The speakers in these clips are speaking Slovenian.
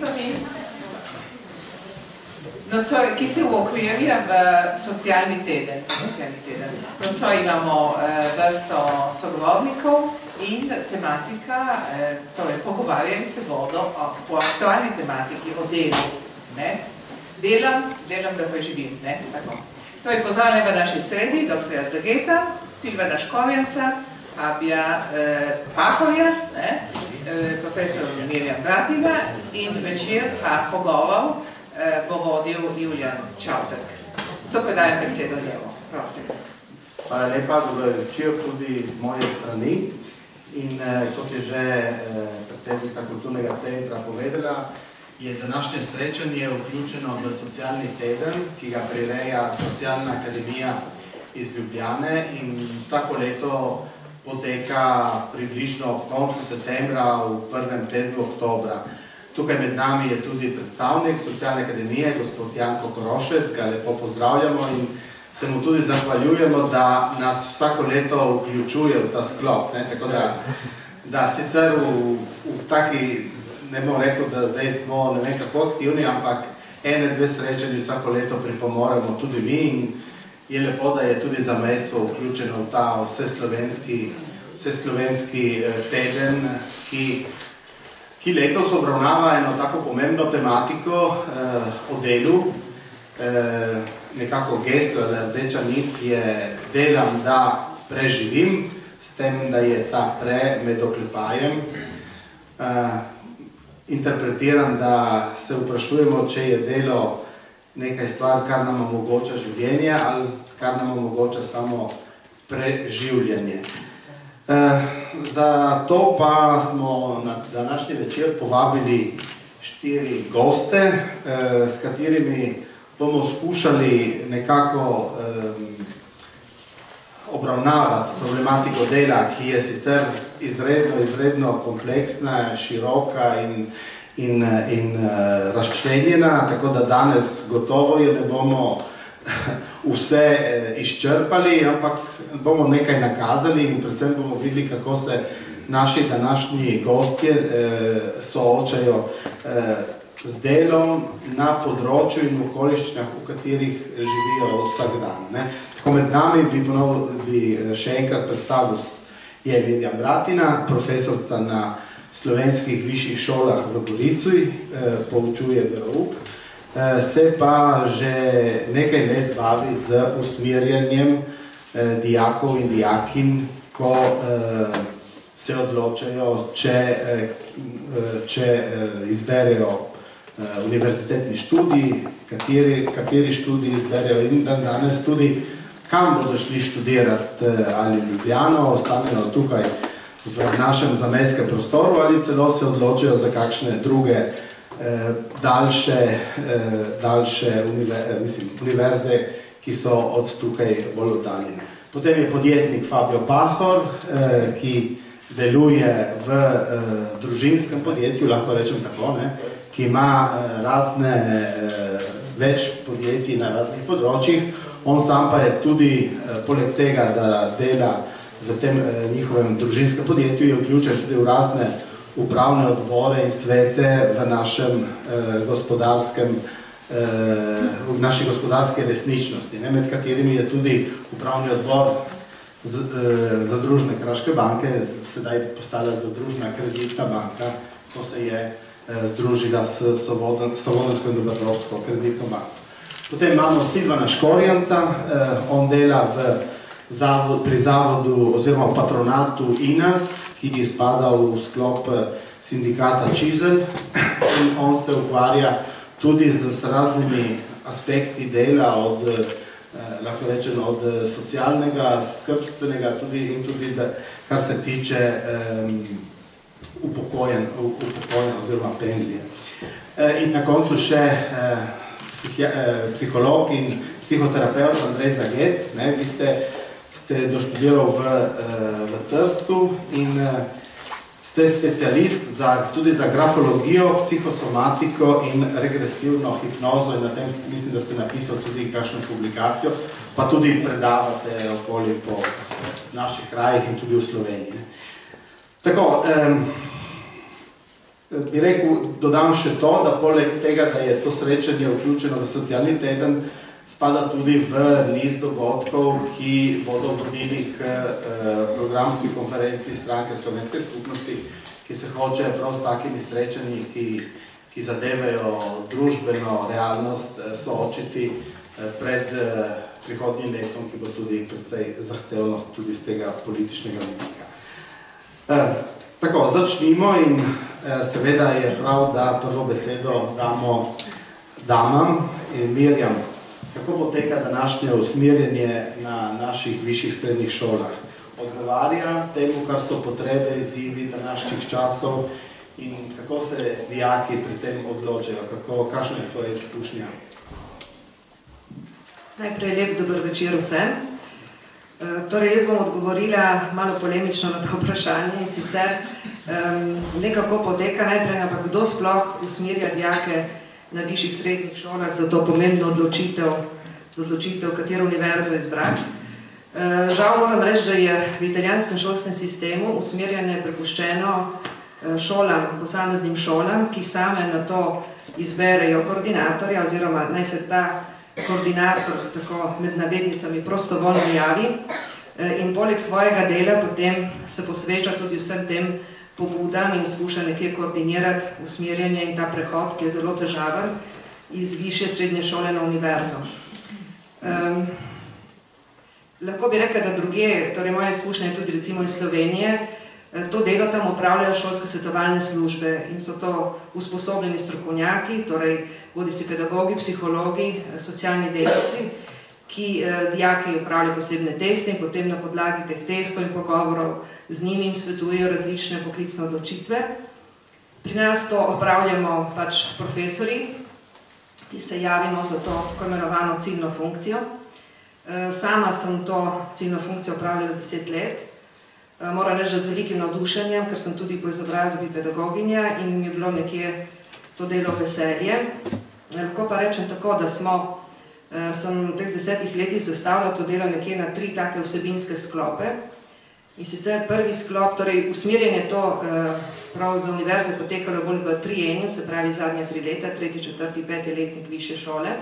predstavitvami, ki se uokvirja v socialni teden. Nocoj imamo vrsto sogovornikov in tematika, torej pogovarjali se bodo o aktualni tematiki, o delu. Delam, da preživim. Torej, pozdravljam v naši sredi dr. Zageta, Silvana Škovjanca, Fabija Pahorja, profesor Mirjam Bratina in večer pa pogovor bo vodil Julijan Čautek. Zato predajem besedo njemu. Prosim. Hvala lepa, dobro večer tudi z moje strani. In kot je že predsednica Kulturnega centra povedala, je današnje srečanje vključeno v socialni teden, ki ga prireja Socialna akademija iz Ljubljane in vsako leto poteka približno ob koncu septembra, v prvem tednu oktobra. Tukaj med nami je tudi predstavnik Socialne akademije, gospod Janko Korošec, ga lepo pozdravljamo in se mu tudi zahvaljujemo, da nas vsako leto vključuje v ta sklop. Tako da sicer v taki, ne bom rekel, da zdaj smo ne vem kako aktivni, ampak dve srečanji vsako leto pripomoremo tudi mi in je lepo, da je tudi zamejstvo vključeno v ta vseslovenski teden, ki letos obravnava eno tako pomembno tematiko o delu. Nekako geslo, rdeča nit je delam, da preživim, s tem, da je ta pre med oklepajem. Interpretiram, da se vprašujemo, če je delo nekaj stvar, kar nam omogoča življenje ali kar nam omogoča samo preživljanje. Zato pa smo na današnji večer povabili 4 goste, s katerimi bomo skušali nekako obravnavati problematiko dela, ki je sicer izredno kompleksna, široka in razčlenjena, tako da danes gotovo je ne bomo vse izčrpali, ampak bomo nekaj nakazali in predvsem bomo videli, kako se naši današnji gostje soočajo z delom na področju in okoliščinah, v katerih živijo vsak dan. Tako med nami bi še enkrat predstavil je Mirjam Bratina, profesorca na slovenskih višjih šolah v Gorici, poučuje verouk, se pa že nekaj let bavi z usmerjanjem dijakov in dijakinj, ko se odločajo, če izberejo univerzitetni študij, kateri študij izberejo in danes tudi, kam bodo šli študirati, ali v Ljubljano, ostanejo tukaj v našem zamejskem prostoru ali celo se odločijo za kakšne druge daljše univerze, ki so od tukaj bolj oddaljene. Potem je podjetnik Fabio Pahor, ki deluje v družinskem podjetju, lahko rečem tako, ki ima več podjetij na raznih področjih. On sam pa je tudi, poleg tega, da dela v tem njihovem družinskem podjetju, je vključen tudi v razne upravne odbore in svete v naši gospodarske resničnosti, med katerimi je tudi upravni odbor Zadružne Kraške banke, sedaj postala Zadružna kreditna banka, ko se je združila s Slovensko in Dobrodošlsko kreditno banko. Potem imamo Silvana Škorjanca, on dela pri zavodu oziroma patronatu INAS, ki spada v sklop sindikata Čizelj in on se ukvarja tudi z raznimi aspekti dela, lahko rečem, od socialnega, skrbstvenega in tudi, kar se tiče upokojen oziroma penzije. In na koncu še psiholog in psihoterapeut Andrej Zaget. Vi ste doštudiral v Trstu in ste specialist tudi za grafologijo, psihosomatiko in regresivno hipnozo in na tem mislim, da ste napisali tudi kakšno publikacijo, pa tudi predavate okoli po naših krajih in tudi v Sloveniji. Tako, bi rekel, dodam še to, da poleg tega, da je to srečanje vključeno v socialni teden, spada tudi v niz dogodkov, ki bodo vodili k programski konferenciji Stranke slovenske skupnosti, ki se hoče prav s takimi srečanji, ki zadevajo družbeno realnost, soočiti pred prihodnjim letom, ki bo tudi precej zahtevnost tudi z tega političnega vidika. Tako, začnimo in seveda je prav, da prvo besedo damo damam. Mirjam, kako poteka današnje usmerjanje na naših višjih srednjih šolah? Odgovarja temu, kar so potrebe, izzivi današnjih časov in kako se dijaki pri tem odločajo? Kakšna je tvoja izkušnja? Najprej lep dober večer vsem. Torej, jaz bom odgovorila malo polemično na to vprašanje in sicer nekako poteka najprej, ampak kdo sploh usmerja dijake na višjih srednjih šolah za to pomembno odločitev, katero univerzo izbrati. Žal moram reči, da je v italijanskem šolskem sistemu usmerjanje prepuščeno šolam, posameznim šolam, ki same na to izberejo koordinatorja oziroma naj se ta koordinator tako med navednicami prostovoljno javi in poleg svojega dela potem se posveča tudi vsem tem pobudam in skuša nekje koordinirati usmerjanje in ta prehod, ki je zelo težaven, iz višje srednje šole na univerzo. Lahko bi rekla, da druge, torej moja izkušnja je tudi recimo iz Slovenije, to delo tam opravljajo šolske svetovalne službe in so to usposobljeni strokovnjaki, torej bodisi pedagogi, psihologi, socialni delavci, ki dijaki opravljajo posebne teste in potem na podlagi teh testov in pogovorov z njimi jim svetujejo različne poklicne odločitve. Pri nas to opravljamo pač profesori, ki se javimo za to tako imenovano ciljno funkcijo. Sama sem to ciljno funkcijo opravljala 10 let. Moram reči, z velikim navdušenjem, ker sem tudi po izobrazbi pedagoginja in mi je bilo nekje to delo veselje. Lahko pa rečem tako, da sem v teh 10 letih zastavila to delo nekje na 3 take vsebinske sklope. In sicer prvi sklop, torej usmerjanje to prav za univerze potekalo bolj v trienju, se pravi zadnja 3 leta, 3., 4., 5. letnik višje šole.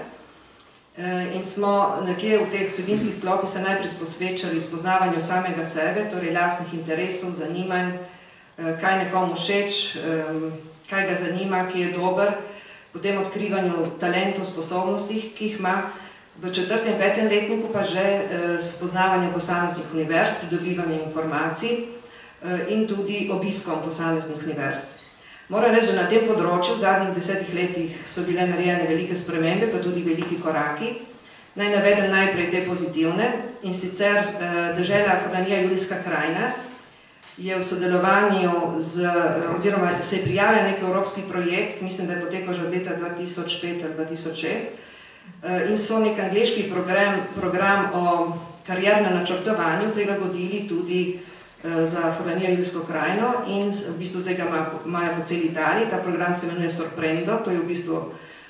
In smo nekje v teh vsebinskih sklopih se najprej posvečali spoznavanju samega sebe, torej lastnih interesov, zanimanj, kaj nekomu všeč, kaj ga zanima, ki je dober, potem odkrivanju talentov, sposobnostih, ki jih ima. V 4. in 5. letniku pa že spoznavanje posameznih univerz, pridobivanje informacij in tudi obiskom posameznih univerz. Moram reči, da na tem področju v zadnjih 10 letih so bile narejene velike spremembe, pa tudi veliki koraki. Naj navedem najprej te pozitivne in sicer dežela Furlanija Julijska krajina je v sodelovanju oziroma se je prijavila nek evropski projekt, mislim, da je potekal že od leta 2005 ali 2006, in so nek angleški program o kariernem načrtovanju prilagodili tudi za Furlanijo Julijsko krajino in v bistvu zdaj ga imajo po celi Italiji. Ta program se imenuje Sorprendo, to je v bistvu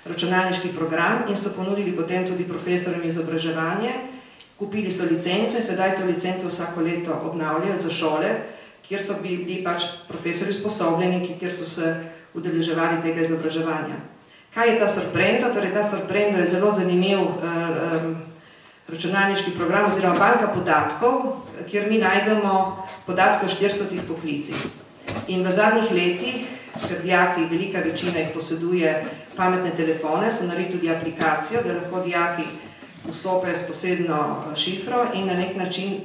računalniški program in so ponudili potem tudi profesorjem izobraževanje, kupili so licenco in sedaj to licenco vsako leto obnavljajo za šole, kjer so bili pač profesori usposobljeni, kjer so se udeleževali tega izobraževanja. Kaj je ta Sorprendo? Torej, ta Sorprendo je zelo zanimiv računalniški program oziroma banka podatkov, kjer mi najdemo podatke o 400 poklicih. In v zadnjih letih, ker dijaki, velika večina jih poseduje pametne telefone, so naredili tudi aplikacijo, da lahko dijaki vstopajo s posebno šifro in na nek način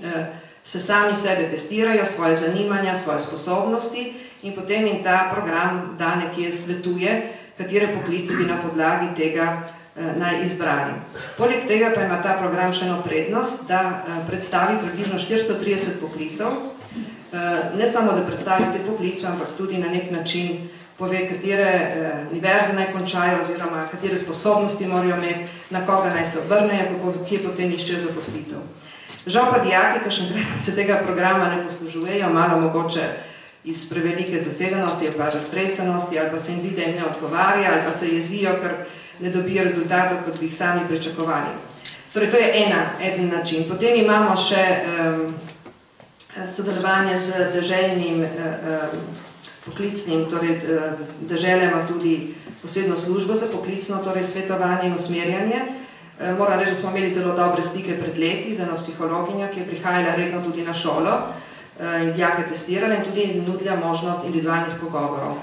se sami sebe testirajo, svoje zanimanja, svoje sposobnosti in potem jim ta program da nekje svetuje, katere poklice bi na podlagi tega naj izbrali. Poleg tega pa ima ta program še eno prednost, da predstavi približno 430 poklicov. Ne samo, da predstavi te poklice, ampak tudi na nek način pove, katere univerze naj končajo oziroma katere sposobnosti morajo imeti, na koga naj se obrnejo, kje potem iščejo zaposlitev. Žal pa dijaki, kakšenkrat se tega programa ne poslužujejo, malo mogoče iz prevelike zasedenosti ali pa raztresenosti, ali pa se jim zdi, da jim ne odgovarja, ali pa se jezijo, ker ne dobijo rezultatov, kot bi jih sami pričakovali. Torej, to je eden način. Potem imamo še sodelovanje z deželnim poklicnim, torej dežela ima tudi posebno službo za poklicno svetovanje in usmerjanje. Moram reči, da smo imeli zelo dobre stike pred leti z eno psihologinjo, ki je prihajala redno tudi na šolo in dijake testirala in tudi nudila možnost individualnih pogovorov.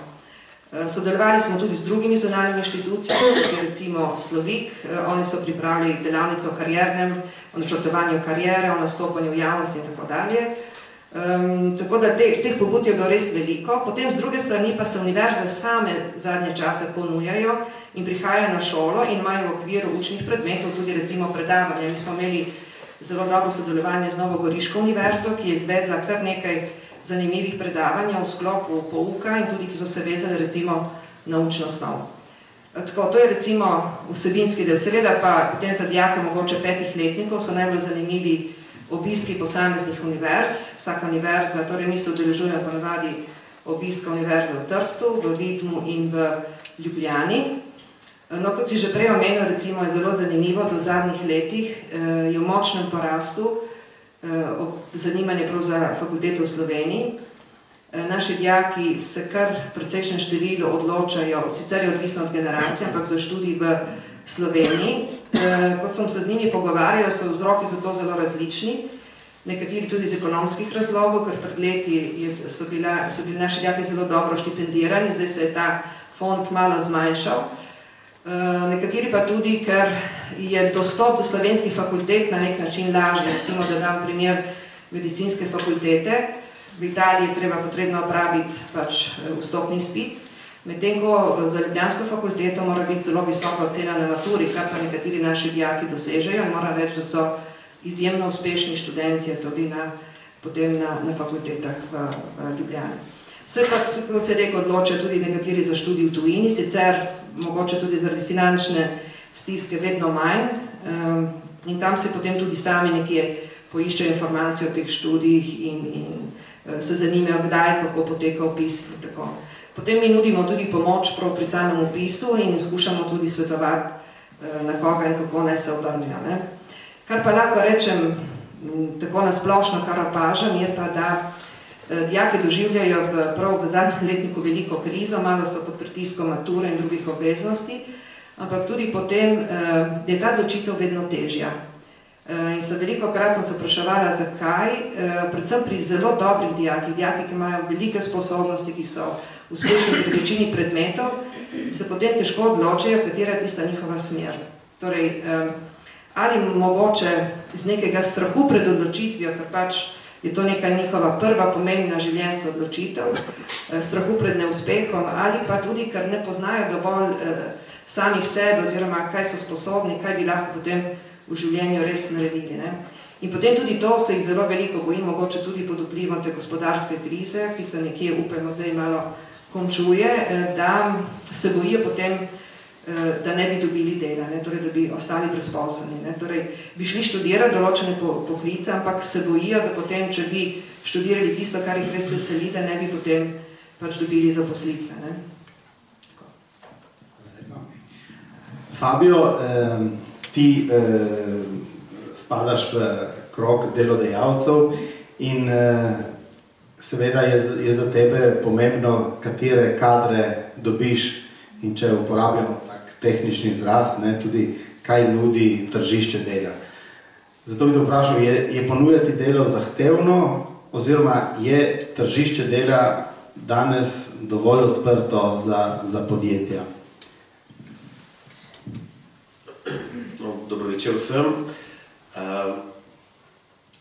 Sodelovali smo tudi z drugimi zunanjimi inštitucijami, kot je recimo Slovik. Oni so pripravili delavnico o kariernem, o načrtovanju kariere, o nastopanju v javnosti in tako dalje. Tako da teh pobud je bilo res veliko. Potem z druge strani pa se univerze same zadnje čase ponujajo in prihajajo na šolo in imajo v okviru učnih predmetov tudi recimo predavanja. Mi smo imeli zelo dobro sodelovanje z Novogoriško univerzo, ki je izvedla kar nekaj zanimivih predavanj v sklopu pouka in tudi, ki so se vezali recimo na učno snov. Tako, to je recimo vsebinski del. Seveda pa potem za dijake mogoče 5 letnikov so najbolj zanimivi obiski posameznih univerz. Vsaka univerza, torej mi se udeležujemo ponavadi obiska univerze v Trstu, v Vidmu in v Ljubljani. No, kot si že prej omenil, recimo je zelo zanimivo, da v zadnjih letih je v močnem porastu zanimanje prav za fakulteto v Sloveniji. Naši dijaki se kar precejšnjem številu odločajo, sicer je odvisno od generacije, ampak za študij v Sloveniji. Ko sem se z njimi pogovarjala, so vzroki za to zelo različni. Nekateri tudi iz ekonomskih razlogov, ker pred leti so bili naši dijaki zelo dobro štipendirani, zdaj se je ta fond malo zmanjšal. Nekateri pa tudi, ker je dostop do slovenskih fakultet na nek način lažji. Recimo, da dam primer medicinske fakultete. V Italiji je potrebno opraviti vstopni izpit, medtem ko za ljubljansko fakulteto mora biti zelo visoka ocena na maturi, kar pa nekateri naši dijaki dosežejo in moram reči, da so izjemno uspešni študentje tudi potem na fakultetah v Ljubljani. Se pa, kot se rekel, odločajo tudi nekateri za študij v tujini, sicer mogoče tudi zaradi finančne stiske vedno manj in tam se potem tudi sami nekje poiščejo informacije o teh študijih in se zanimajo, kdaj, kako poteka vpis in tako. Potem mi nudimo tudi pomoč prav pri samem vpisu in skušamo tudi svetovati na koga in kako naj se obrnejo. Kar pa lahko rečem tako nasplošno, kar opažam, je pa, da dijaki doživljajo prav v zadnjih letniku veliko krizo, malo so pod pritiskom mature in drugih obveznosti, ampak tudi potem je ta odločitev vedno težja. In velikokrat sem se vpraševala, zakaj, predvsem pri zelo dobrih dijakih, ki imajo velike sposobnosti, ki so uspešni pri večini predmetov, se potem težko odločajo, katera je tista njihova smer. Torej, ali mogoče iz nekega strahu pred odločitvijo, ker je to neka njihova prva pomembna življenjska odločitev, strahu pred neuspehom, ali pa tudi, ker ne poznajo dovolj samih sebe, oziroma kaj so sposobni, kaj bi lahko potem v življenju res naredili. In potem tudi to se jih zelo veliko boji, mogoče tudi pod vplivom te gospodarske krize, ki se nekje, upajmo, zdaj malo končuje, da se bojijo potem, da ne bi dobili dela, torej, da bi ostali brezposelni. Torej, bi šli študirati določene poklice, ampak se bojijo, da potem, če bi študirali tisto, kar jih res veseli, da ne bi potem dobili zaposlitve. Fabio, ti spadaš v krog delodajalcev in seveda je za tebe pomembno, katere kadre dobiš in če uporabljamo tak tehnični izraz, tudi kaj nudi tržišče dela. Zato bi te vprašal, je ponujati delo zahtevno oziroma je tržišče dela danes dovolj odprto za podjetja? Dobro večer vsem.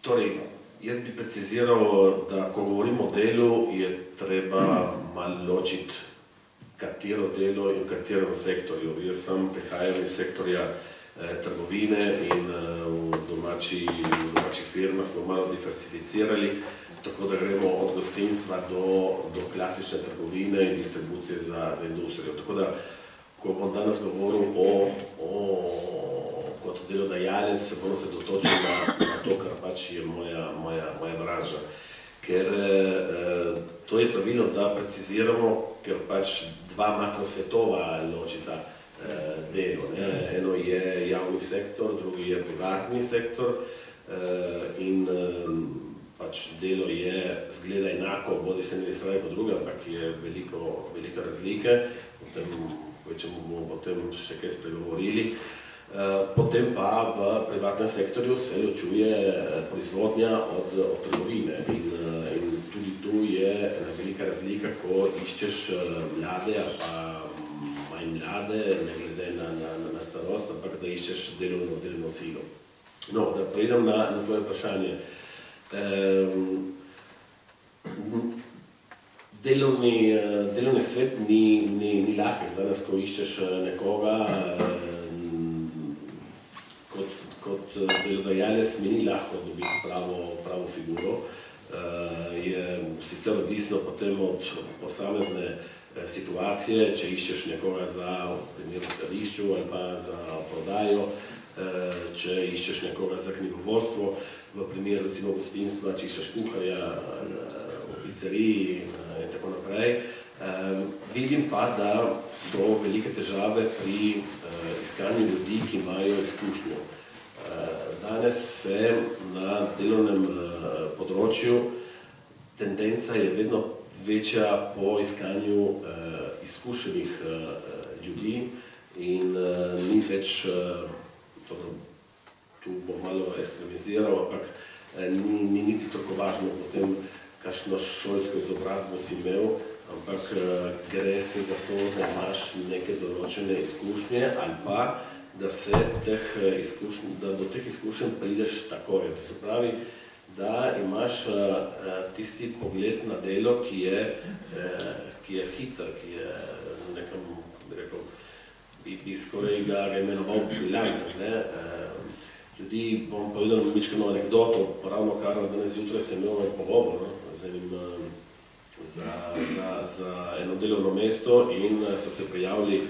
Torej, jaz bi preciziral, da ko govorimo o delu, je treba malo ločiti, katero delo in v katerem sektorju. Jaz sem prihajal iz sektorja trgovine in v domačih firmah smo malo diversificirali, tako da gremo od gostinstva do klasične trgovine in distribucije za industrijo. Tako da, ko bom danes govoril kot delodajalec, se bom se dotočil na to, kar je moja branža. Ker to je pravilno, da preciziramo, ker dva makrosvetova ločita delo. Eno je javni sektor, drugi je privatni sektor in pač delo je zgleda enako, bodi se ne strani kot druga, ampak je velike razlike, potem bomo potem še kaj spregovorili. Potem pa v privatnem sektorju se ločuje proizvodnja od trgovine in tudi tu je ena velika razlika, ko iščeš mlade ali pa manj mlade, ne glede na starost, ampak da iščeš delovno silo. No, da preidem na tvoje vprašanje. Delovni svet ni lahek danes, ko iščeš nekoga, kot delodajalec mi ni lahko dobiti pravo figuro. Je sicer odvisno potem od posamezne situacije, če iščeš nekoga za primer v skladišču ali pa za prodajo, če iščeš nekoga za knjigovodstvo, v primeru recimo gostinstva, če iščeš kuharja v pizzeriji in tako naprej. Vidim pa, da so velike težave pri iskanju ljudi, ki imajo izkušnjo. Danes se na delovnem področju tendenca je vedno večja po iskanju izkušenih ljudi in ni več, tu bom malo ekstremiziral, ampak ni niti tako važno potem, kakšno šolsko izobrazbo si imel, ampak gre se za to, da imaš neke določene izkušnje ali pa da do teh izkušenj prideš takoj. Se pravi, da imaš tisti pogled na delo, ki je hiter, ki je nekam, bi rekel, bi skoraj ga imenoval briljanten. Ljudi, bom povedal mičkeno anekdoto, ravno kar danes zjutraj sem imel pogovor z enim za eno delovno mesto in so se prijavili,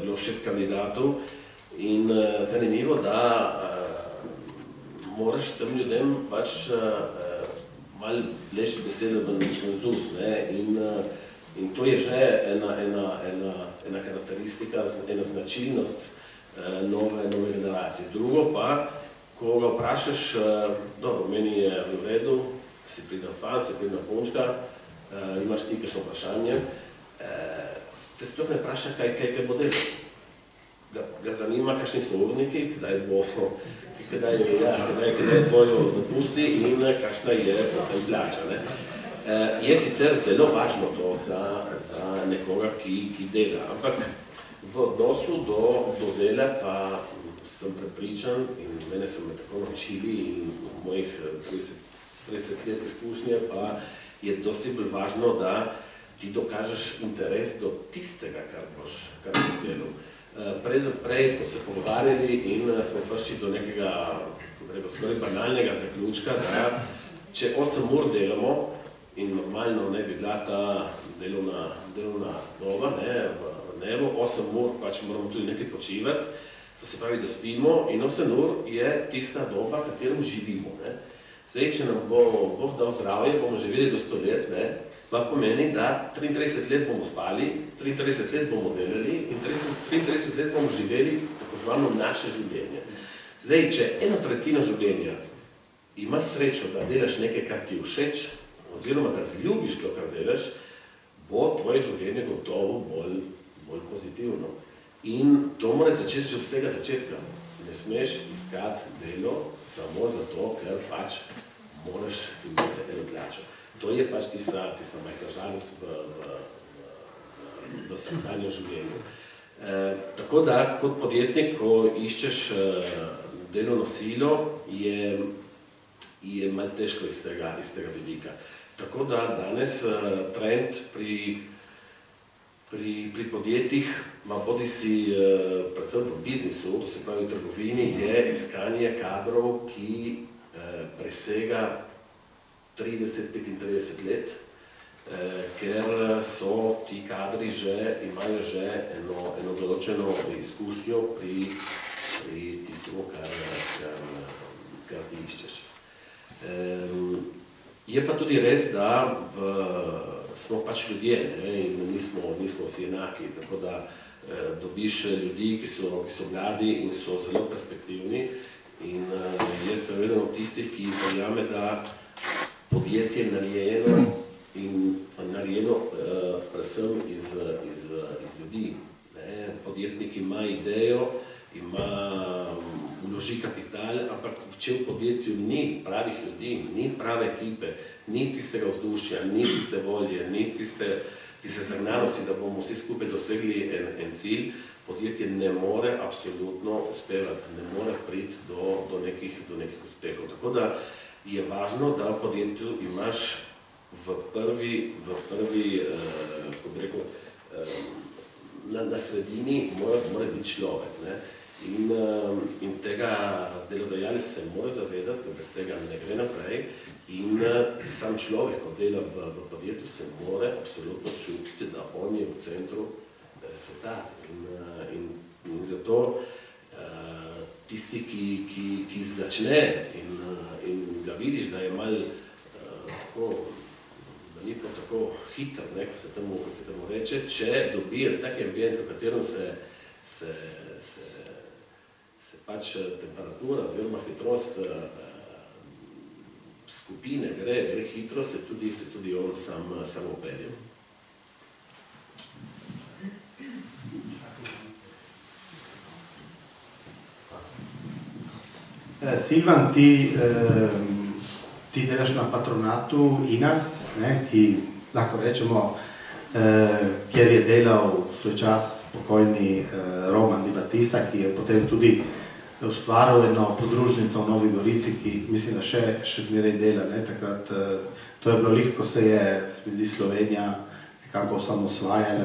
bilo 6 kandidatov. In zanimivo, da moraš tem ljudem pač malo vleči besede v zus, in to je že ena karakteristika, ena značilnost nove generacije. Drugo pa, ko ga vprašaš, dobro, meni je v redu, si pridem fan, si pridem punčka, imaš ti kakšno vprašanje, te sploh ne vpraša, kaj bo delal. Ga zanima, kakšni so urniki, kdaj bojo dopusti in kakšna je potem plača. Je sicer zelo važno to za nekoga, ki dela, ampak v odnosu do dela pa sem prepričan in mene so me tako naučili in v mojih 30 let izkušnje pa je dosti bolj važno, da ti dokažeš interes do tistega, kar boš delal. Prej smo se pogovarjali in smo prišli do nekega skoraj banalnega zaključka, da če 8 ur delamo in normalno ne bi bila ta delovna doba v dnevu, 8 ur pač moramo tudi nekaj počivati, to se pravi, da spimo in 8 ur je tista doba, v katerem živimo. Zdaj, če nam bo Bog dal zdravje, bomo živeli do 100 let, pa pomeni, da 33 let bomo spali, 33 let bomo delali in 33 let bomo živeli tako zvano naše življenje. Zdaj, če 1/3 življenja imaš srečo, da delaš nekaj, kar ti všeč, oziroma da zljubiš to, kar delaš, bo tvoje življenje gotovo bolj pozitivno. In to mora začeti že vsega začetka. Ne smeš iskati delo samo zato, ker pač moraš imeti eno plačo. To je pač tista majhna žalost v vsakdanjem življenju. Tako da, kot podjetnik, ko iščeš delovno silo, je malo težko iz tega vidika. Tako da danes trend pri podjetjih, bodi si predvsem v biznisu, to se pravi v trgovini, je iskanje kadrov, ki presega 30-35 let, ker so ti kadri imajo že eno določeno izkušnjo pri tistem, kar ti iščeš. Je pa tudi res, da smo pač ljudje in nismo vsi enaki, tako da dobiš ljudi, ki so mladi in so zelo perspektivni in jaz sem eden od tistih, ki verjame, da podjetje narejeno predvsem iz ljudi. Podjetnik ima idejo, vloži kapital, ampak če v podjetju ni pravih ljudi, ni prave ekipe, ni tistega vzdušja, ni tiste volje, ni tiste zagnanosti, da bomo vsi skupaj dosegli en cilj, podjetje ne more absolutno uspevati, ne more priti do nekih uspehov. Tako da je važno, da v podjetju imaš v prvi, kot bi rekel, na sredini mora biti človek. In tega delodajalec se mora zavedati, da bez tega ne gre naprej. In sam človek, ko dela v podjetju, se mora absolutno čutiti, da on je v centru sveta. In zato tisti, ki začne in ga vidiš, da je malo tako, da ni tako hiter, ko se temu reče, če dobi tak ambient, v katerem se pač temperatura oziroma hitrost skupine gre hitro, se tudi on sam opelje. Silvan, ti delaš na patronatu INAS, ki lahko rečemo, kjer je delal svoj čas pokojni Roman Di Battista, ki je potem tudi ustvaril eno podružnico v Novi Gorici, ki mislim, da še zmeraj dela. Takrat, to je bilo lih, ko se je Slovenija nekako osamosvajala.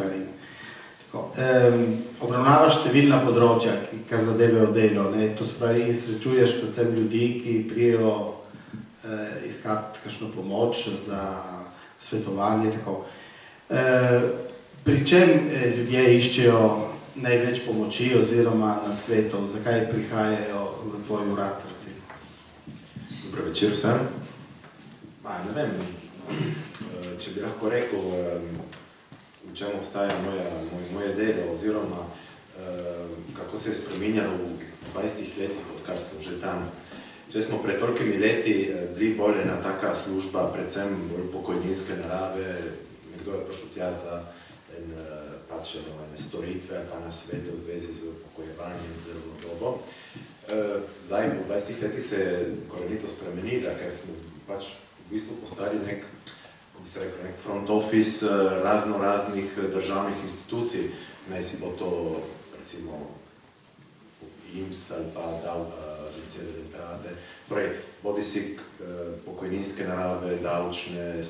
Obravnavaš številna področja, kar zadevajo delo. To se pravi, srečuješ predvsem ljudi, ki prijejo iskati kakšno pomoč za svetovanje. Pri čem ljudje iščejo največ pomoči oziroma nasvetov, zakaj prihajajo v tvoj urad? Dobro večer vsem. Ne vem, če bi lahko rekel, v čem obstaja moje delo oziroma kako se je spreminjalo v 20 letih, odkar sem že tam. Zdaj smo pred tolikimi leti bili bolj ena taka služba, predvsem bolj pokojninske narave, nekdo je prišel tja za ene storitve pa na svete v zvezi z upokojevanjem z delovno dobo. Zdaj, po 20 letih se je korenito spremenila, ker smo pač v bistvu postali nek front office raznih državnih institucij, naj si bo to recimo IMSS ali pa torej, bodi si pokojninske narave, davčne,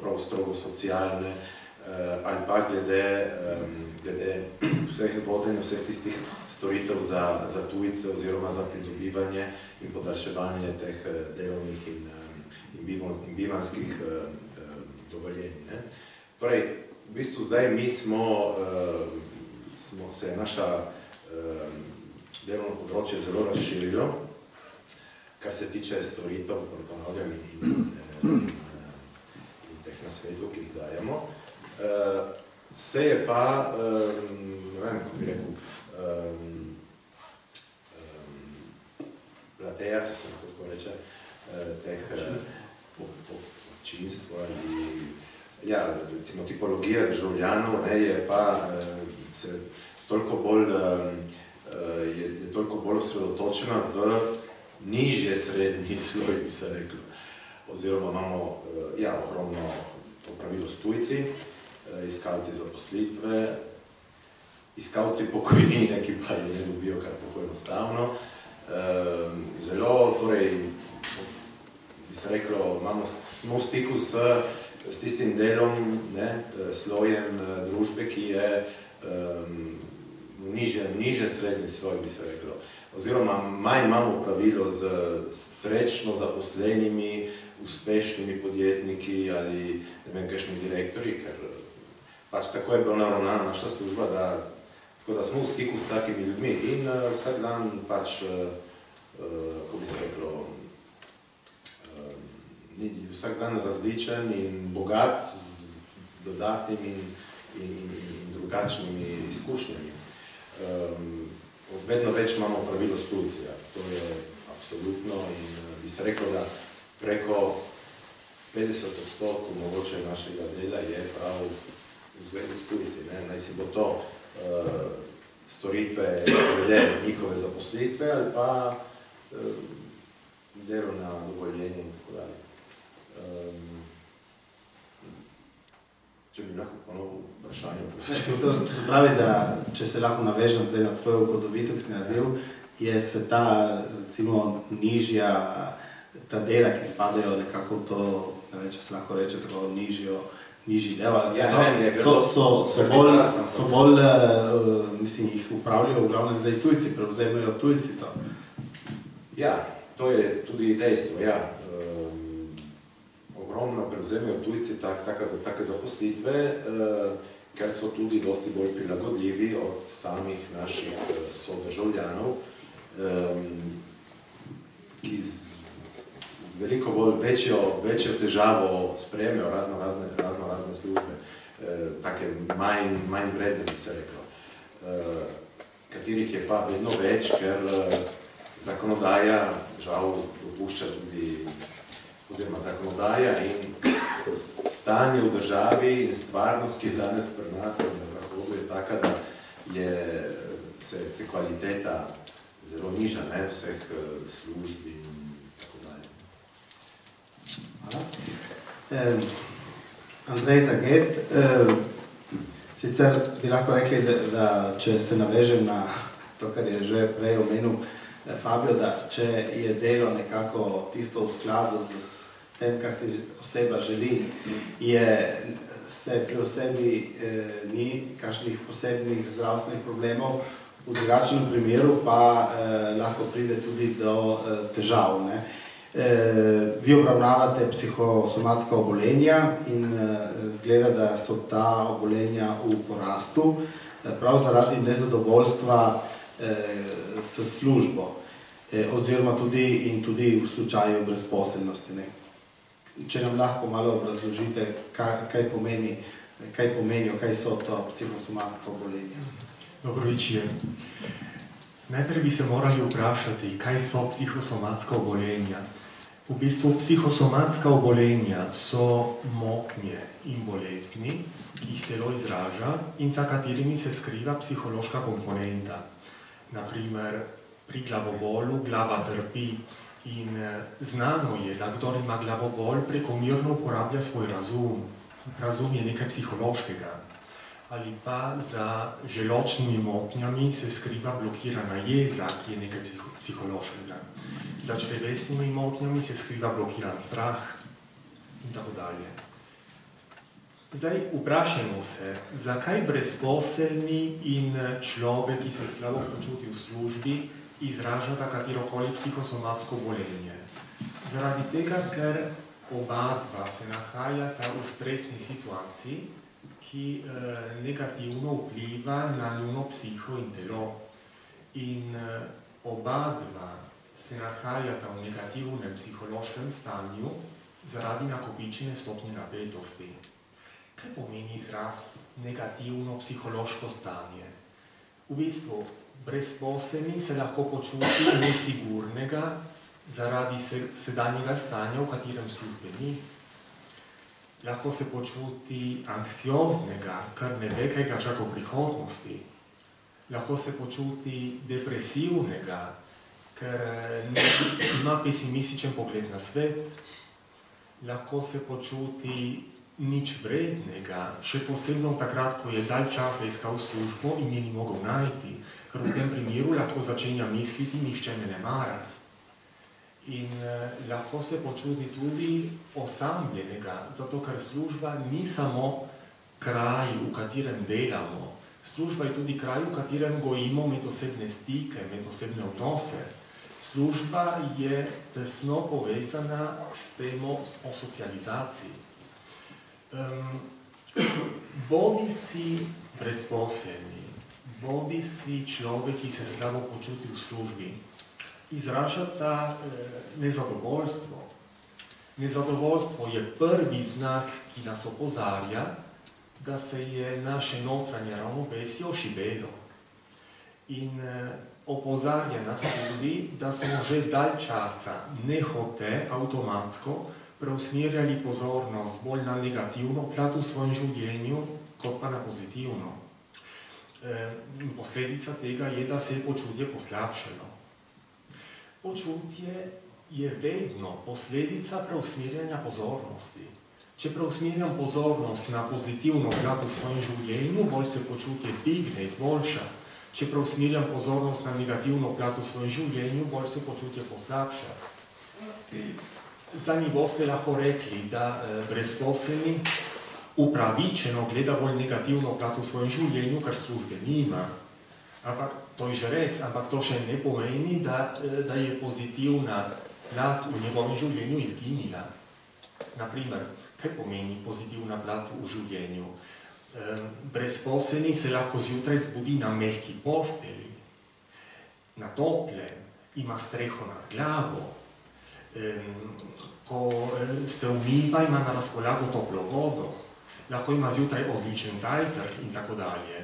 prav strogo socialne, ali pa glede vodenja vseh tistih storitev za tujce oziroma za pridobivanje in podaljševanje teh delovnih in bivanskih dovoljenj. Torej, v bistvu zdaj mi se naša delovno področje zelo razširilo, kar se tiče storitev, ponavljam, in teh nasvetov, ki jih dajemo. Se je pa, ne vem, kako bi rekel, plateja, če se lahko reče, teh občinstva ali, recimo, tipologija državljanov je pa se toliko bolj osredotočena v nižje srednji sloj, bi se reklo. Oziroma imamo ogromno opravilo s tujci, iskalci zaposlitve, iskalci pokojnine, ki pa je ne dobijo kar tako enostavno. Zelo, torej, bi se reklo, smo v stiku s tistim delom, slojem družbe, ki je nižje srednji sloj, bi se reklo. Oziroma, manj imamo pravilo z srečno zaposlenimi, uspešnimi podjetniki ali ne vem, kakšni direktorji, ker pač tako je bila naravnana naša služba, tako da smo v stiku s takimi ljudmi in vsak dan pač, kako bi se reklo, vsak dan različen in bogat z dodatnimi in drugačnimi izkušnjami. Vedno več imamo pravilo s tujci, to je absolutno in bi se rekel, da preko 50% mogoče našega dela je prav v zvezi s tujci. Naj si bo to storitve glede njihove zaposlitve ali pa delovna dovoljenja in tako dalje. Če bi lahko ponovno vprašanje prostil. To pravi, da če se lahko navežem zdaj na tvojo ugotovitev, ki si naredil, je se ta, recimo, nižja, ta dela, ki spadajo nekako v to, ne vem, če se lahko reče tako nižji del, so bolj, mislim, jih upravljajo v glavnem zdaj tujci, prevzemajo tujci to. Ja, to je tudi dejstvo, ja. Ogromno prevzemajo tujci take zaposlitve, ker so tudi dosti bolj prilagodljivi od samih naših sodržavljanov, ki z veliko bolj večjo težavo sprejmejo razne službe, take manj vredne, bi se reklo, katerih je pa vedno več, ker zakonodaja žal dopušča tudi, oziroma zakonodaja in stanje v državi in stvarnost, ki je danes pri nas na Zahodu, je taka, da se kvaliteta zelo niža, ne, vseh služb in tako dalje. Andrej Zaget, sicer bi lahko rekli, da če se navežem na to, kar je že prej omenil Fabio, da če je delo nekako tisto v skladu z tem, kar si oseba želi, se pri osebi ni kakšnih posebnih zdravstvenih problemov, v drugačnem primeru pa lahko pride tudi do težav. Vi obravnavate psihosomatska obolenja in zgleda, da so ta obolenja v porastu, prav zaradi nezadovoljstva s službo, oziroma tudi v slučaju brezposelnosti. Če nam lahko malo obrazložite, kaj pomenijo, kaj so to psihosomatska obolenja. Dobro večer. Najprej bi se morali vprašati, kaj so psihosomatska obolenja. V bistvu psihosomatska obolenja so motnje in bolezni, ki jih telo izraža in za katerimi se skriva psihološka komponenta. Naprimer, pri glavobolu glava trpi in znano je, da kdor ima glavobol, prekomerno uporablja svoj razum. Razum je nekaj psihološkega. Ali pa za želočnimi motnjami se skriva blokirana jeza, ki je nekaj psihološkega. Za črevesnimi motnjami se skriva blokiran strah in tako dalje. Zdaj vprašajmo se, zakaj brezposelni in človek, ki se slabo počuti v službi, izražata katerokoli psihosomatsko obolenje. Zaradi tega, ker oba dva se nahajata v stresni situaciji, ki negativno vpliva na njuno psiho in telo. In oba dva se nahajata v negativnem psihološkem stanju zaradi nakopičene stopnje napetosti. Kaj pomeni izraz negativno psihološko stanje? V bistvu, brezposelni se lahko počuti nesigurnega zaradi sedanjega stanja, v katerem službe ni. Lahko se počuti anksioznega, ker ne ve, kaj ga čaka v prihodnosti. Lahko se počuti depresivnega, ker ima pesimističen pogled na svet. Lahko se počuti nič vrednega, še posebno takrat, ko je dalj časa iskal službo in je ni mogel najti, ker v tem primeru lahko začenja misliti, nihče me ne mara. In lahko se počuti tudi osamljenega, zato ker služba ni samo kraj, v katerem delamo. Služba je tudi kraj, v katerem gojimo medosebne stike, medosebne odnose. Služba je tesno povezana s temo o socializaciji. Bodi si brezposelni, bodi si človek, ki se slabo počuti v službi, izražata nezadovoljstvo. Nezadovoljstvo je prvi znak, ki nas opozarja, da se je naše notranje ravnovesje ošibelo. In opozarja nas tudi, da smo že dalj časa nehote avtomatsko preusmerjali pozornost bolj na negativno plat v svojem življenju, kot pa na pozitivno. Posledica tega je, da se je počutje poslabšalo. Počutje je vedno posledica preusmerjanja pozornosti. Če preusmerjam pozornost na pozitivno plat v svojem življenju, bolj se počutje dvigne, izboljša. Če preusmerjam pozornost na negativno plat v svojem življenju, bolj se počutje poslabša. Zdaj mi boste lahko rekli, da brezposelni upravičeno gleda bolj negativno plat v svojem življenju, ker službe nima. Ampak to je že res, ampak to še ne pomeni, da je pozitivna plat v njegovem življenju izginila. Naprimer, kaj pomeni pozitivna plat v življenju? Brezposelni se lahko zjutraj zbudi na mehki posteli, na toplem, ima streho nad glavo, ko se umiva, ima na razpolago toplo vodo, lahko ima zjutraj odličen zajtrk in tako dalje.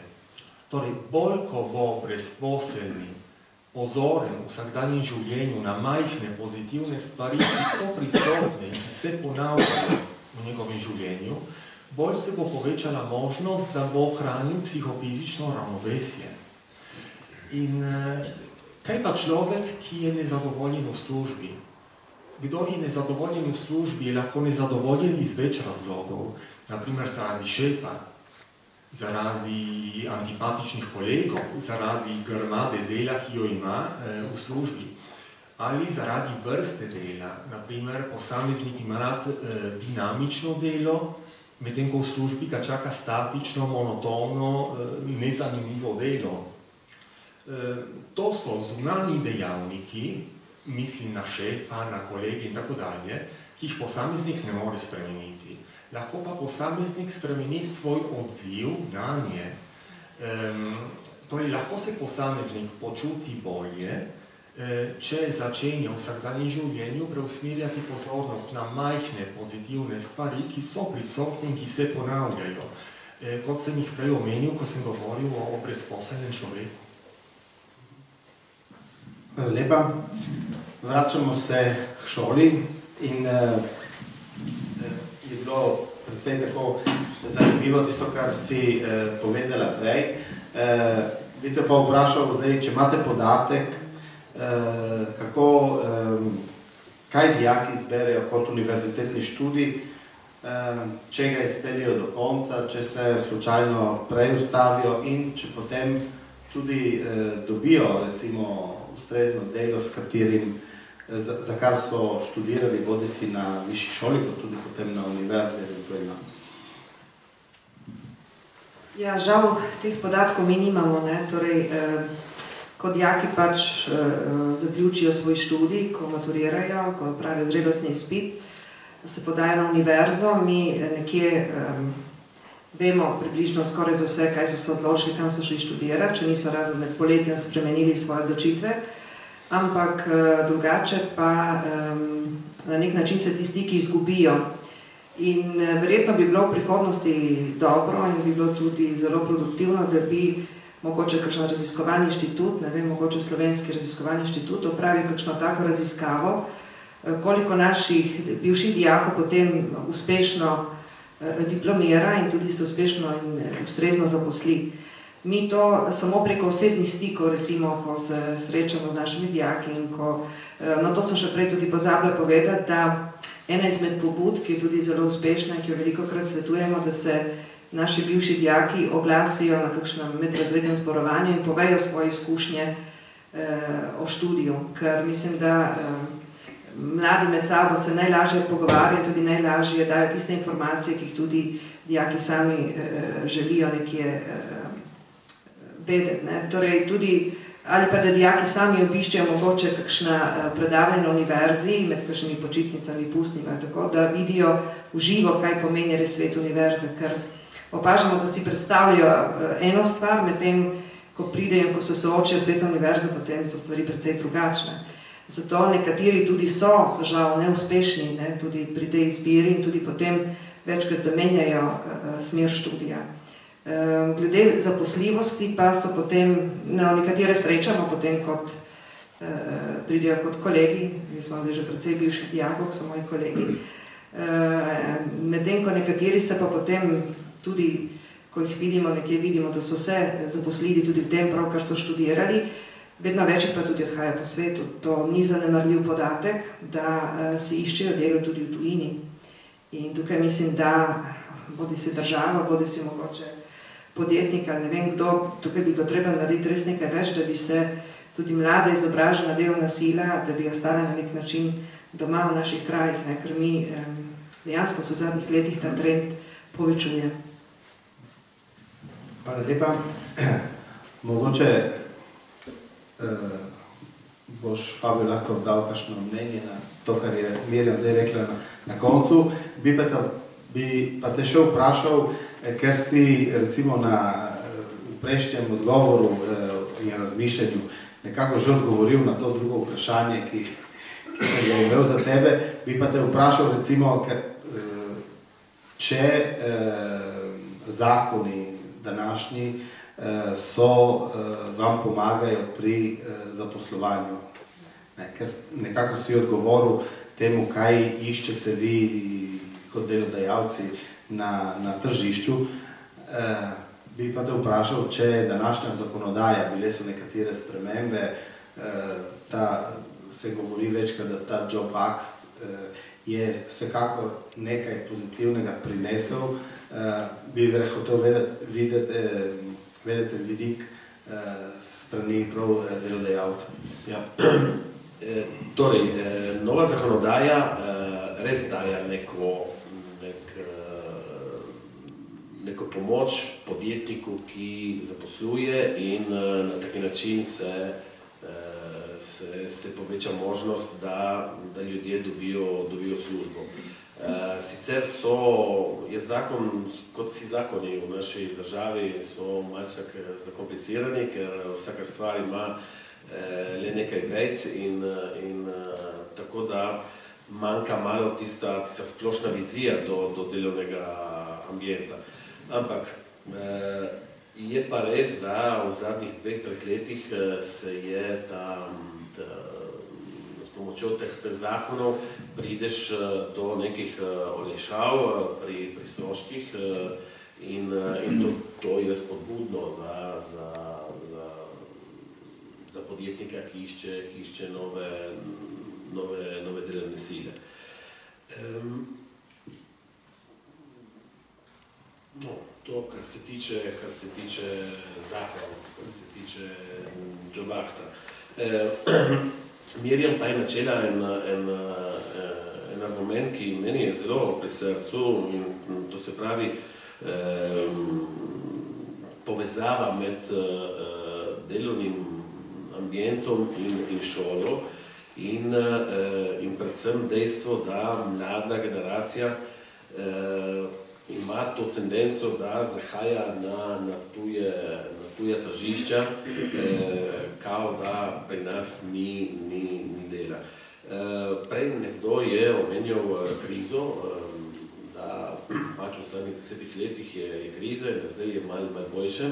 Torej, bolj ko bo brezposelni pozoren v vsakdanjem življenju na majhne pozitivne stvari, ki so prisotne in ki se ponavljajo v njegovem življenju, bolj se bo povečala možnost, da bo ohranil psihofizično ravnovesje. In kaj pa človek, ki je nezadovoljen v službi? Kdor je nezadovoljen v službi, je lahko nezadovoljen iz več razlogov, naprimer zaradi šefa, zaradi antipatičnih kolegov, zaradi grmade dela, ki jo ima v službi, ali zaradi vrste dela. Naprimer, posameznik ima rad dinamično delo, medtem ko v službi ga čaka statično, monotono, nezanimivo delo. To so zunanji dejavniki, mislim na šefa, na kolege in tako dalje, ki jih posameznik ne more spremeniti. Lahko pa posameznik spremeni svoj odziv na nje. Torej, lahko se posameznik počuti bolje, če začenja v vsakdanjem življenju preusmerjati pozornost na majhne pozitivne stvari, ki so prisotne in ki se ponavljajo. Kot sem jih prej omenil, ko sem govoril o brezposelnem človeku. Hvala lepa. Vračamo se k šoli in je bilo predvsej tako zanimivo tisto, kar si povedala prej. Bi te pa vprašal zdaj, če imate podatek, kaj dijaki izberejo kot univerzitetni študij, če ga izpeljejo do konca, če se slučajno prej ustavijo in če potem tudi dobijo recimo ustrezno delo, s katerim, za kar so študirali, bodi si na višji šoli, kot tudi potem na univerzi eventualno. Ja, žal teh podatkov mi nimamo, ne? Torej, ko dijaki pač zaključijo svoj študij, ko maturirajo, ko pravijo zrelostni izpit, se podajo na univerzo, mi nekje vemo približno skoraj za vse, kaj so se odločili, kam so šli študirati, če niso razen med poletjem spremenili svoje odločitve, ampak drugače pa na nek način se ti stiki izgubijo. In verjetno bi bilo v prihodnosti dobro in bi bilo tudi zelo produktivno, da bi mogoče kakšen raziskovalni inštitut, ne vem, mogoče Slovenski raziskovalni inštitut opravi kakšno tako raziskavo, koliko naših bivših dijakov potem uspešno diplomira in tudi se uspešno in ustrezno zaposli. Mi to samo preko osebnih stikov, recimo, ko se srečamo z našimi dijaki in ko, no to sem še prej tudi pozabila povedati, da ena izmed pobud, ki je tudi zelo uspešna in ki jo velikokrat svetujemo, da se naši bivši dijaki oglasijo na kakšnem medrazrednem zborovanju in povejo svoje izkušnje o študiju, ker mislim, da mladi med sabo se najlažje pogovarjajo, tudi najlažje dajo tiste informacije, ki jih tudi dijaki sami želijo nekje vedeti. Torej tudi, ali pa da dijaki sami obiščejo mogoče kakšna predavanja na univerzi, med kakšnimi počitnicami, pustnimi, tako, da vidijo v živo, kaj pomeni res svet univerze, ker opažamo, da si predstavljajo eno stvar, medtem ko pridejo, ko se soočijo svet univerze, potem so stvari precej drugačne. Zato nekateri tudi so, žal, neuspešni, ne, tudi pri tej izbiri in tudi potem večkrat zamenjajo smer študija. Glede zaposljivosti pa so potem, no, nekatere srečamo potem, kot pridejo kot kolegi, mi smo zdaj že precej bivših dijakov, so moji kolegi, Medtem ko nekateri se pa potem tudi, ko jih vidimo, nekje vidimo, da so se zaposlili tudi v tem prav, kar so študirali, vedno več pa tudi odhaja po svetu. To ni zanemarljiv podatek, da si iščejo delo tudi v tujini. In tukaj mislim, da bodi si država, bodi si mogoče podjetnik ali ne vem kdo, tukaj bi bilo treba narediti res nekaj več, da bi se tudi mlada izobražena delovna sila, da bi ostala na nek način doma v naših krajih, ne? Ker mi dejansko se v zadnjih letih ta trend povečuje. Hvala lepa. Mogoče boš, Fabio, lahko dal kakšno mnenje na to, kar je Mirjam zdaj rekla na koncu. Bi pa te še vprašal, ker si recimo v prejšnjem odgovoru in razmišljanju nekako že odgovoril na to drugo vprašanje, ki sem ga imel za tebe, bi pa te vprašal recimo, če zakoni današnji vam pomagajo pri zaposlovanju. Ker nekako si odgovoril temu, kaj iščete vi kot delodajalci na tržišču. Bi pa te vprašal, če je današnja zakonodaja, bile so nekatere spremembe, se govori večkrat, da ta Job Act je vsekakor nekaj pozitivnega prinesel. Bi hotel vedeti vidik strani prav delodajalcev. Ja. Torej, nova zakonodaja res daje neko pomoč podjetniku, ki zaposluje in na taki način se poveča možnost, da ljudje dobijo službo. Sicer je zakon, kot vsi zakoni v naši državi, so malce zakomplicirani, ker vsaka stvar ima le nekaj vejc in tako da manjka malo tista splošna vizija do delovnega ambienta. Ampak je pa res, da v zadnjih 2-3 letih se je s pomočjo teh zakonov prideš do nekih olajšav pri stroških in to je spodbudno za podjetnika, ki išče nove delovne sile. To, kar se tiče zakonov, kar se tiče Job Acta. Mirjam pa je načela en argument, ki meni je zelo pri srcu, in to se pravi povezava med delovnim ambientom in šolo in predvsem dejstvo, da mlada generacija ima to tendenco, da zahaja na tuja tržišča, kao da pri nas ni dela. Prej nekdo je omenjal krizo, da pač v zadnjih 10 letih je kriza in zdaj je malo boljše.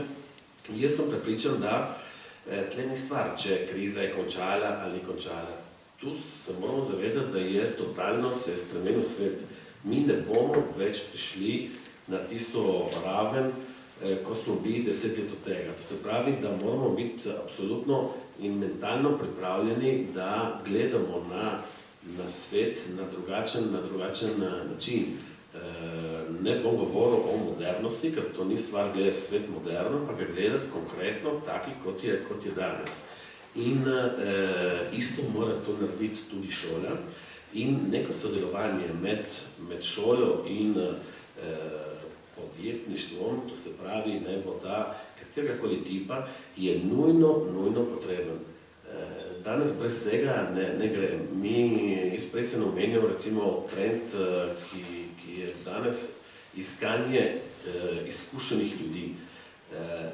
Jaz sem prepričan, da tle ni stvar, če kriza je končala ali ni končala. Tu se moramo zavedati, da je totalno se spremenil svet. Mi ne bomo več prišli na tisto raven, ko smo bili 10 let od tega. To se pravi, da moramo biti absolutno in mentalno pripravljeni, da gledamo na svet na drugačen način. Ne bom govoril o modernosti, ker to ni stvar gledati svet moderno, pa ga gledati konkretno taki, kot je danes. In isto mora to narediti tudi šola. In neko sodelovanje med šolo in podjetništvom, to se pravi, naj bo ta kateregakoli tipa, je nujno potreben. Danes brez tega ne gre. Jaz prej sem omenjal recimo trend, ki je danes iskanje izkušenih ljudi.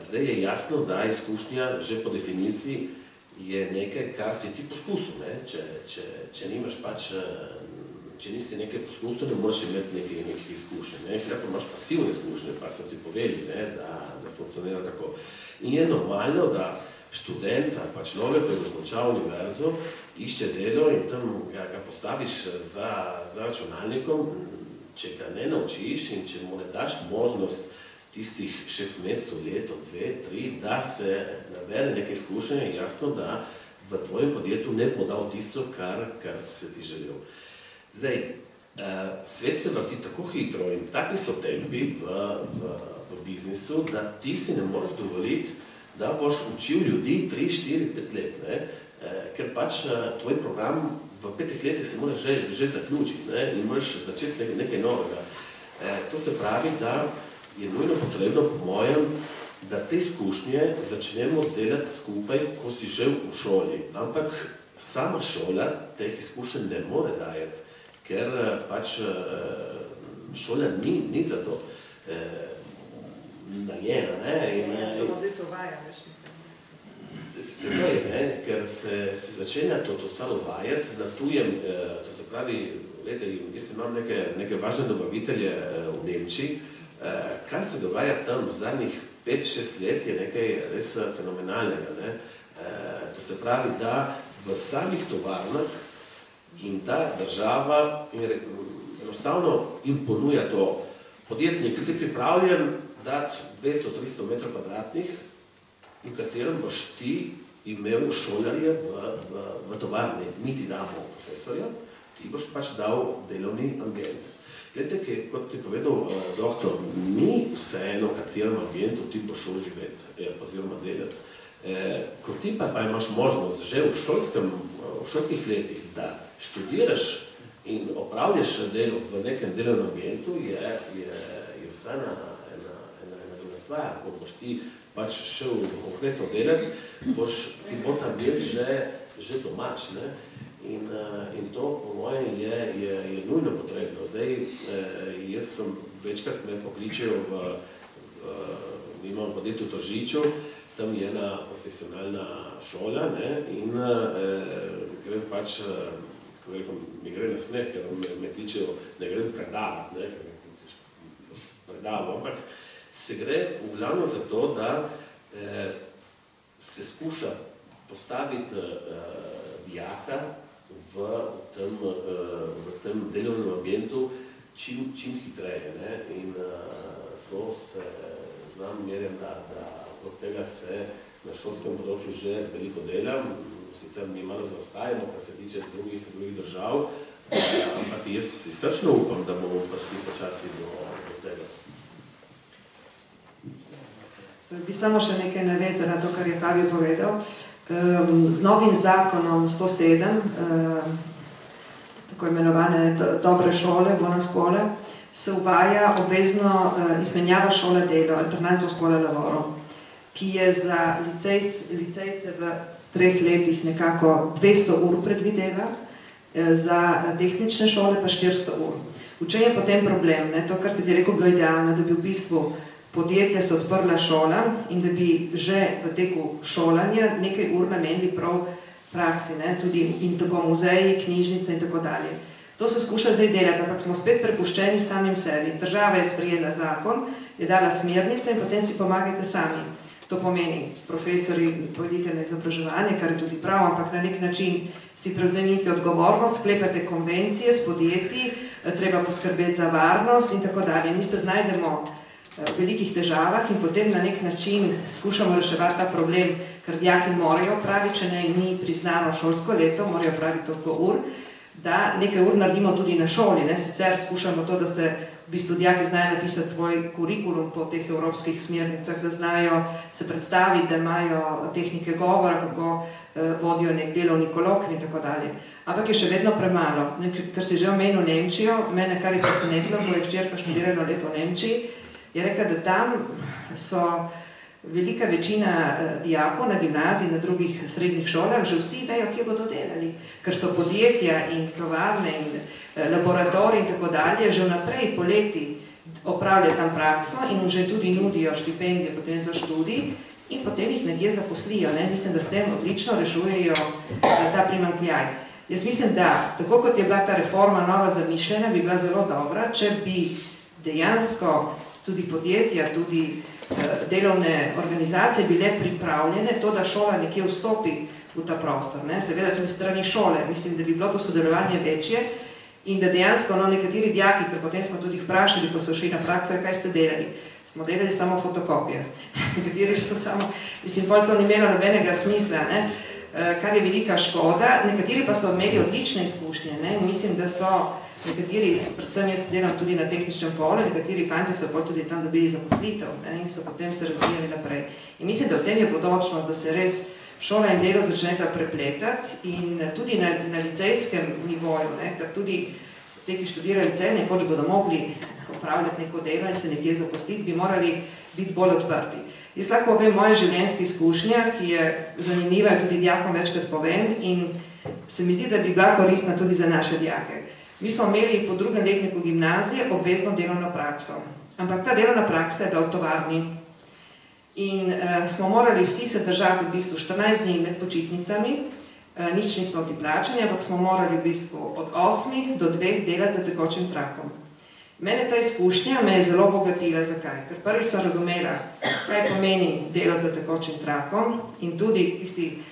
Zdaj je jasno, da izkušnja že po definiciji je nekaj, kar si ti poskusil. Če nisi nekaj poskusil, ne moraš imeti nekih izkušenj. Lahko imaš pasivne izkušnje, pa so ti povedali, da funkcionira tako. In je normalno, da študent ali pa človek, ki je dokončal univerzo, išče delo in tam ga postaviš za računalnikom, če ga ne naučiš in če mu ne daš možnost tistih 6 mesecev, leto, 2, 3, da se nabere neke izkušnje, jasno, da v tvojem podjetju ne bo dal tisto, kar se ti želel. Zdaj, svet se vrti tako hitro in takvi so tempi v biznisu, da ti si ne moreš dovoliti, da boš učil ljudi 3, 4, 5 let, ne? Ker pač tvoj program v 5 letih se mora že zaključiti, ne? In moraš začeti nekaj novega. To se pravi, da je nujno potrebno, po mojem, da te izkušnje začnemo delati skupaj, ko si že v šoli. Ampak sama šola teh izkušenj ne more dajati, ker pač šola ni za to narejena, ne? Samo zdaj se uvaja, veš. Celo je, ne? Ker se začenja to stvar uvajati na tujem, to se pravi, jaz imam neke važne dobavitelje v Nemčiji, kaj se dogaja tam v zadnjih 5-6 let je nekaj res fenomenalnega, ne? To se pravi, da v samih tovarnah in da država enostavno jim ponuja to. Podjetnik si pripravljen dati 200-300 metrov kvadratnih, v katerem boš ti imel šolarje v tovarni. Mi ti damo profesorja, ti boš pač dal delovni ambient. Gledajte, kot ti povedal doktor, ni vseeno, v katerem ambientu ti boš šel živeti, oziroma delati. Ko ti pa imaš možnost že v šolskih letih, da študiraš in opravljaš delo v nekem delovnem ambientu, je vse ena druga stvar. Ko boš ti pač šel konkretno delati, ti bo ta ambient že domač, ne? In to, po mojem, je nujno potrebno. Zdaj, jaz sem večkrat me pokličejo imam podjetje v Tržiču, tam je ena profesionalna šola, ne? In grem pač, mi gre na smeh, ker me kličejo, ne grem predavati, ne? Ker me kličeš predavati, ampak se gre v glavno za to, da se skuša postaviti dijaka v tem delovnem ambientu čim hitreje, ne? In to se znam merjem, da od tega se na šolskem področju že veliko dela, sicer mi malo zaostajamo, kar se tiče drugih držav, ampak jaz srčno upam, da bomo prišli počasi do tega. Bi samo še nekaj navezala to, kar je Fabio povedal. Z novim zakonom 107, tako imenovane dobre šole, buona škola, se uvaja obvezno izmenjava šola delo, alternanco škola lavoro, ki je za licejce v 3 letih nekako 200 ur predvideva, za tehnične šole pa 400 ur. V čem je potem problem? To, kar se ti rekel, bilo idealno, da bi v bistvu podjetja se odprla šola in da bi že v teku šolanja nekaj ur namenili prav praksi, tudi in tako muzeji, knjižnice in tako dalje. To so skušali zdaj delati, ampak smo spet prepuščeni samim sebi. Država je sprejela zakon, je dala smernice in potem si pomagajte sami. To pomeni, profesori, pojdite na izobraževanje, kar je tudi prav, ampak na nek način si prevzemite odgovornost, sklepate konvencije s podjetji, treba poskrbeti za varnost in tako dalje. Mi se znajdemo v velikih težavah in potem na nek način skušamo reševati ta problem, ker dijaki morajo praviti, če ne ni priznano šolsko leto, morajo praviti toliko ur, da nekaj ur naredimo tudi na šoli. Sicer skušamo to, da se v bistvu dijaki znajo napisati svoj kurikulum po teh evropskih smernicah, da znajo se predstaviti, da imajo tehnike govora, kako vodijo nek delovni kolokvij in tako dalje. Ampak je še vedno premalo. Ker si že omenil Nemčijo, mene kar je presenetilo, ko je hčerka študirala leto v Nemčiji, je rekla, da tam so velika večina dijakov na gimnaziji, na drugih srednjih šolah, že vsi vejo, kje bodo delali, ker so podjetja in tovarne in laboratoriji in tako dalje že vnaprej po leti opravljajo tam prakso in že tudi nudijo štipendije potem za študij in potem jih nekje zaposlijo. Mislim, da s tem odlično rešujejo ta primanjkljaj. Jaz mislim, da tako kot je bila ta reforma nova zamišljena, bi bila zelo dobra, če bi dejansko tudi podjetja, tudi delovne organizacije bile pripravljene to, da šola nekje vstopi v ta prostor. Seveda tudi strani šole, mislim, da bi bilo to sodelovanje večje in da dejansko nekateri dijaki, ker potem smo tudi vprašali, ko so šli na prakso, kaj ste delali. Smo delali samo fotokopije. Nekateri so samo, mislim, pol to ni imelo nobenega smisla, kar je velika škoda. Nekateri pa so imeli odlične izkušnje. Mislim, da so nekateri, predvsem jaz delam tudi na tehničnem polu, nekateri fanti so pol tudi tam dobili zaposlitev in so potem se razvijali naprej. In mislim, da v tem je bodočnost, da se res šola in delo začneta prepletati in tudi na licejskem nivoju, ker tudi te, ki študirajo licej, nekoč bodo mogli opravljati neko delo in se nekje zaposliti, bi morali biti bolj odprti. Jaz lahko povem moje življenjske izkušnje, ki je zanimiva in tudi dijakom večkrat povem in se mi zdi, da bi bila koristna tudi za naše dijake. Mi smo imeli po drugem letniku gimnazije obvezno delovno prakso, ampak ta delovna praksa je bila v tovarni in smo morali vsi se držati v bistvu 14 dni med počitnicami, nič nismo bili plačani, ampak smo morali v bistvu od 8 do 2 delati za tekočim trakom. Mene ta izkušnja me je zelo bogatila. Zakaj? Ker prvič sem razumela, kaj pomeni delo za tekočim trakom in tudi tisti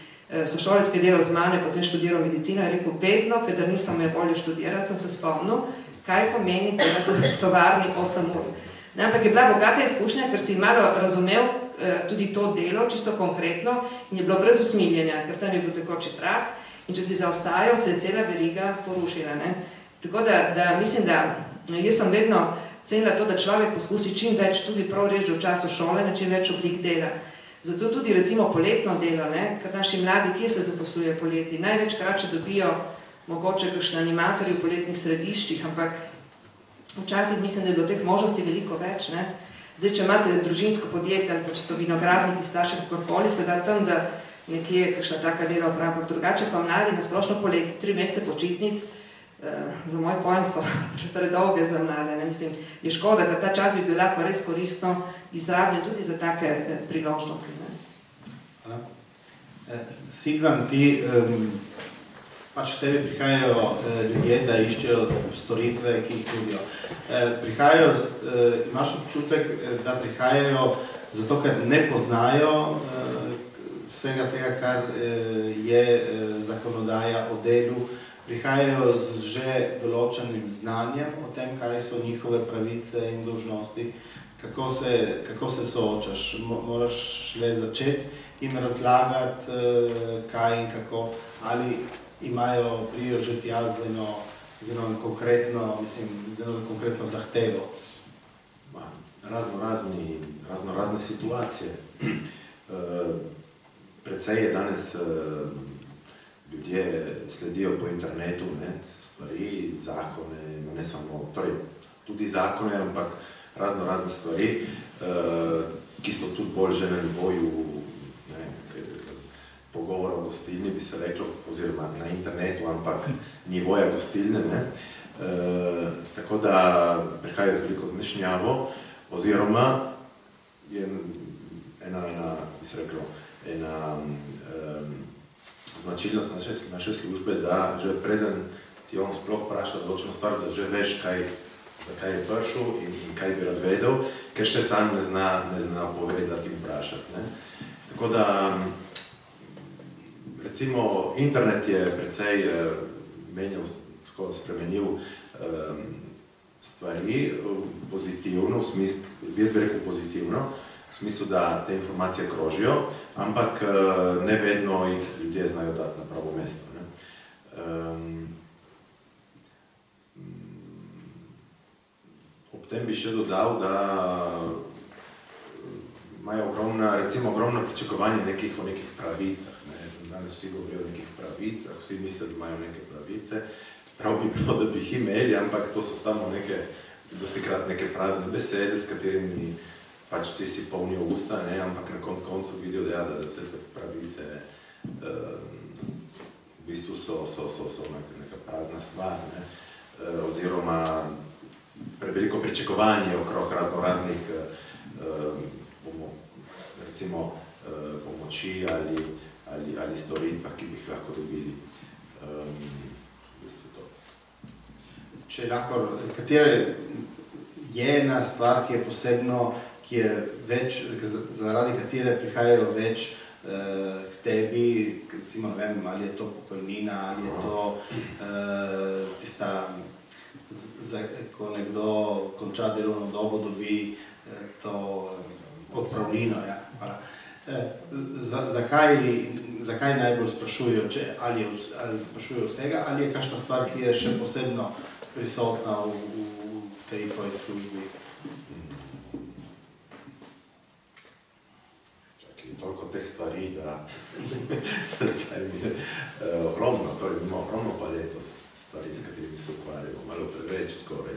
sošolec, ki je delal z mano, potem študiral medicino, je rekel, vedno, kadar nisem imel bolje študirati, sem se spomnil, kaj pomeni delati v tovarni 8 ur. Ampak je bila bogata izkušnja, ker si malo razumel tudi to delo, čisto konkretno, in je bilo brez usmiljenja, ker tam je bil tekoči trak in če si zaostajal, se je cela veriga porušila. Tako da mislim, da jaz sem vedno cenila to, da človek poskusi čim več tudi prav reči v času šole, na čim več oblik dela. Zato tudi recimo poletno delo, ker naši mladi, kje se zaposluje poleti, največkrat če dobijo mogoče kakšni animatorji v poletnih središčih, ampak včasih mislim, da je do teh možnosti veliko več. Zdaj, če imate družinsko podjetje, ali pa če so vinogradniki starši kakorkoli, se da tam, da nekje kakšna taka dela opravlja, drugače pa mladi na splošno poleti, 3 mesece počitnic, za moj pojem so predolge za mlade. Mislim, je škoda, da ta čas bi bil lahko res koristno izrabljen tudi za take priložnosti. Silvan, ti pač tebi prihajajo ljudje, da iščejo storitve, ki jih nudijo. Prihajajo, imaš občutek, da prihajajo zato, ker ne poznajo vsega tega, kar je zakonodaja o delu, prihajajo z že določenim znanjem o tem, kaj so njihove pravice in dolžnosti. Kako se soočaš? Moraš šele začeti jim razlagati, kaj in kako, ali prijo že tja z eno konkretno zahtevo? Raznorazne situacije. Precej je danes ljudje sledijo po internetu stvari, zakone, ne samo, torej tudi zakone, ampak razne stvari, ki so tudi bolj že na nivoju pogovora o gostilni, bi se reklo, oziroma na internetu, ampak nivoja gostilne. Tako da prihaja z veliko zmešnjavo, oziroma je bi se reklo, ena značilnost naše službe, da že preden ti on sploh vpraša določeno stvar, da že veš, zakaj je prišel in kaj bi rad vedel, ker še sam ne zna povedati in vprašati. Tako da, recimo, internet je precej menjal, tako spremenil stvari pozitivno, v smislu, jaz bi rekel pozitivno, v smislu, da te informacije krožijo, ampak ne vedno jih ljudje znajo dati na pravo mesto. Ob tem bi še dodal, da imajo ogromno pričakovanje o nekih pravicah. Danes vsi govorijo o nekih pravicah, vsi mislijo, da imajo neke pravice. Prav bi bilo, da bi jih imeli, ampak to so samo dostikrat neke prazne besede, s katerimi pač vsi si polnijo usta, ampak na koncu vidijo, da vse te pravice v bistvu so neka prazna stvar, oziroma preveliko pričakovanje okrog raznih recimo pomoči ali storitvah, ki bi jih lahko dobili. Če lahko, katera je ena stvar, ki je posebno, ki je več, zaradi katere prihajajo več k tebi, recimo, ne vem, ali je to pokojnina, ali je to tista, ko nekdo konča delovno dobo, dobi to odpravnino, ja, hvala. Zakaj najbolj sprašujejo, ali sprašujejo vsega, ali je kakšna stvar, ki je še posebno prisotna v tej tvoji službi? Toliko teh stvari, da ogromno, torej imamo ogromno paleto stvari, s katerimi se ukvarjamo, malo preveč skoraj.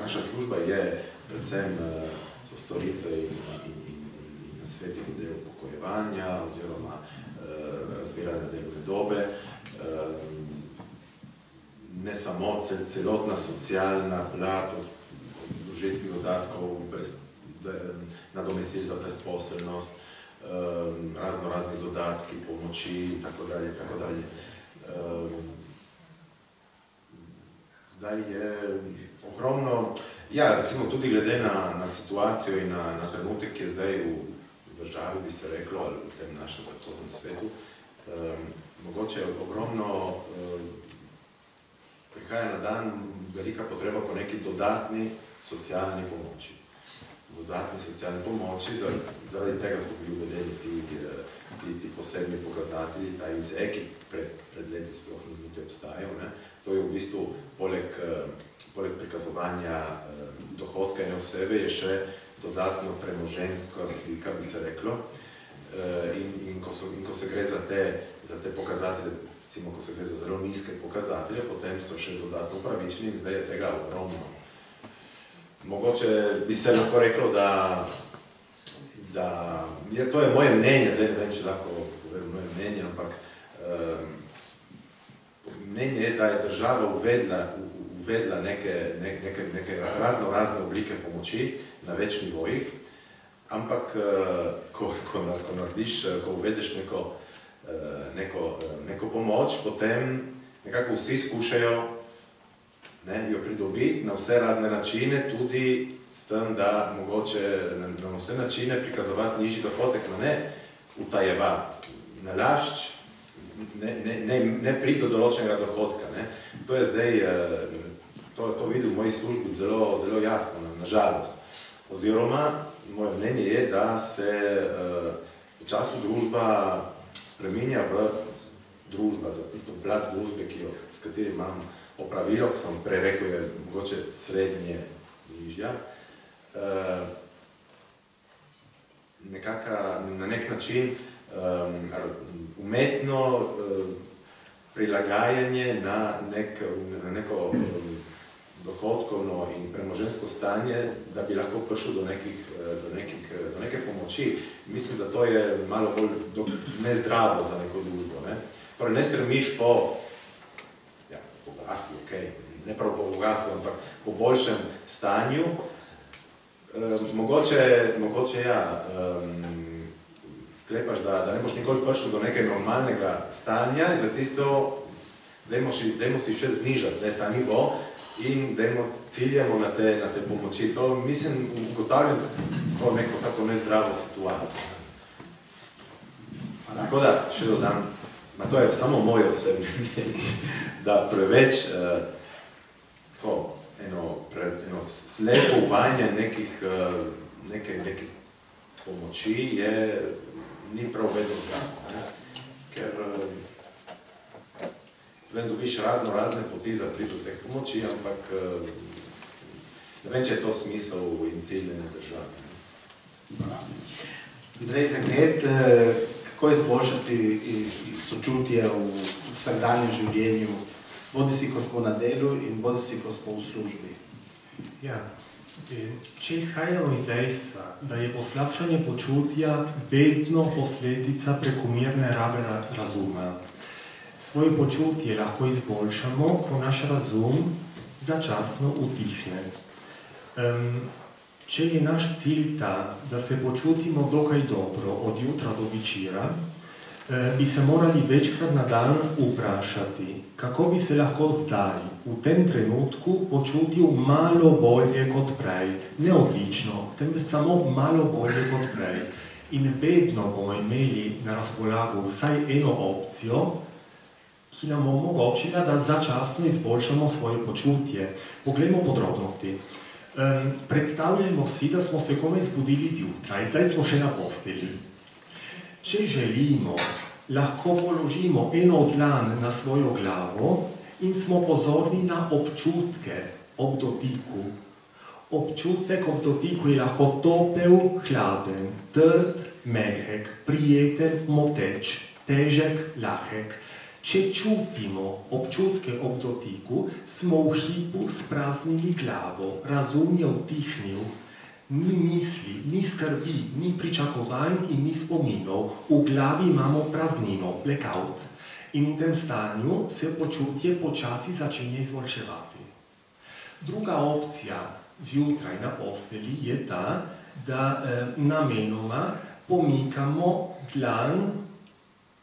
Naša služba je predvsem so storitve in nasveti glede upokojevanja oziroma razbiranja delovne dobe. Ne samo celotna socialna plat od družinskih dodatkov, nadomestil za brezposelnost, razni dodatki, pomoči in tako dalje, tako dalje. Zdaj je ogromno, ja, recimo tudi glede na situacijo in na trenutek, ki je zdaj v državi, bi se reklo, ali v tem našem zahodnem svetu, mogoče je ogromno prihaja na dan velika potreba po neki dodatni socialni pomoči. Dodatni socialni pomoči, zaradi tega so bili uvedeni ti posebni pokazatelji, ta IZE, ki pred leti sploh niti obstajal. To je v bistvu, poleg prikazovanja dohodka ene osebe, je še dodatno premoženjska slika, bi se reklo. In ko se gre za te pokazatelje, recimo, ko se gre za zelo nizke pokazatelje, potem so še dodatno pravični in zdaj je tega ogromno. Mogoče bi se lahko reklo, to je moje mnenje, zdaj ne vem, če lahko povem moje mnenje, ampak mnenje je, da je država uvedla neke razne oblike pomoči na več nivojih, ampak ko narediš, ko uvedeš neko pomoč, potem nekako vsi skušajo jo pridobiti na vse razne načine, tudi s tem, da mogoče na vse načine prikazovati nižji dohodek, ne utajevati, nalašč, ne priti do določenega dohodka. To je zdaj, to vidim v moji službi zelo jasno, nažalost. Oziroma, moje mnenje je, da se v času družba spreminja v družba, za tisto plat družbe, s kateri imam opravilo, ki sem prej rekel, je mogoče srednje nižja. Na nek način umetno prilagajanje na neko dohodkovno in premoženjsko stanje, da bi lahko prišel do neke pomoči. Mislim, da to je malo bolj nezdravo za neko družbo. Torej, ne stremiš po bogatstvu, ne prav po bogatstvu, ampak po boljšem stanju. Mogoče ja, sklepaš, da ne boš nikoli prišel do nekaj normalnega stanja in za tisto dajmo si še znižati ta nivo in dajmo ciljamo na te pomoči. To mislim, ugotavljam neko tako nezdravo situacijo. Tako da, še dodam, to je samo moje osebne mnenje, da preveč eno slepo uvajanje nekih pomoči ni prav vedno zdravo. Ker dobiš razne poti za priti do teh pomoči, ampak ne vem, če je to smisel in cilj ene države. Andrej Zagnet, kako izboljšati sočutje v vsakdanjem življenju, bodi si, ko smo na delu in bodi si, ko smo v službi? Ja, če izhajamo iz dejstva, da je poslabšanje počutja vedno posledica prekomerne rabe razuma. Svoje počutje lahko izboljšamo, ko naš razum začasno utihne. Če je naš cilj ta, da se počutimo dokaj dobro od jutra do večera, bi se morali večkrat na dan vprašati, kako bi se lahko zdaj, v tem trenutku, počutil malo bolje kot prej. Ne odlično, temveč samo malo bolje kot prej. In vedno bomo imeli na razpolago vsaj eno opcijo, ki nam bo omogočila, da začasno izboljšamo svoje počutje. Poglejmo podrobnosti. Predstavljajmo si, da smo se komaj zbudili zjutraj, zdaj smo še na postelji. Če želimo, lahko položimo eno dlan na svojo glavo in smo pozorni na občutke ob dotiku. Občutek ob dotiku je lahko topel, hladen, trd, mehek, prijeten, moteč, težek, lahek. Če čutimo občutke ob dotiku, smo v hipu spraznili glavo, razum je utihnil. Ni misli, ni skrbi, ni pričakovanj in ni spominov. V glavi imamo praznino, blackout. In v tem stanju se počutje počasi začenja izboljševati. Druga opcija zjutraj na postelji je ta, da namenoma pomikamo dlan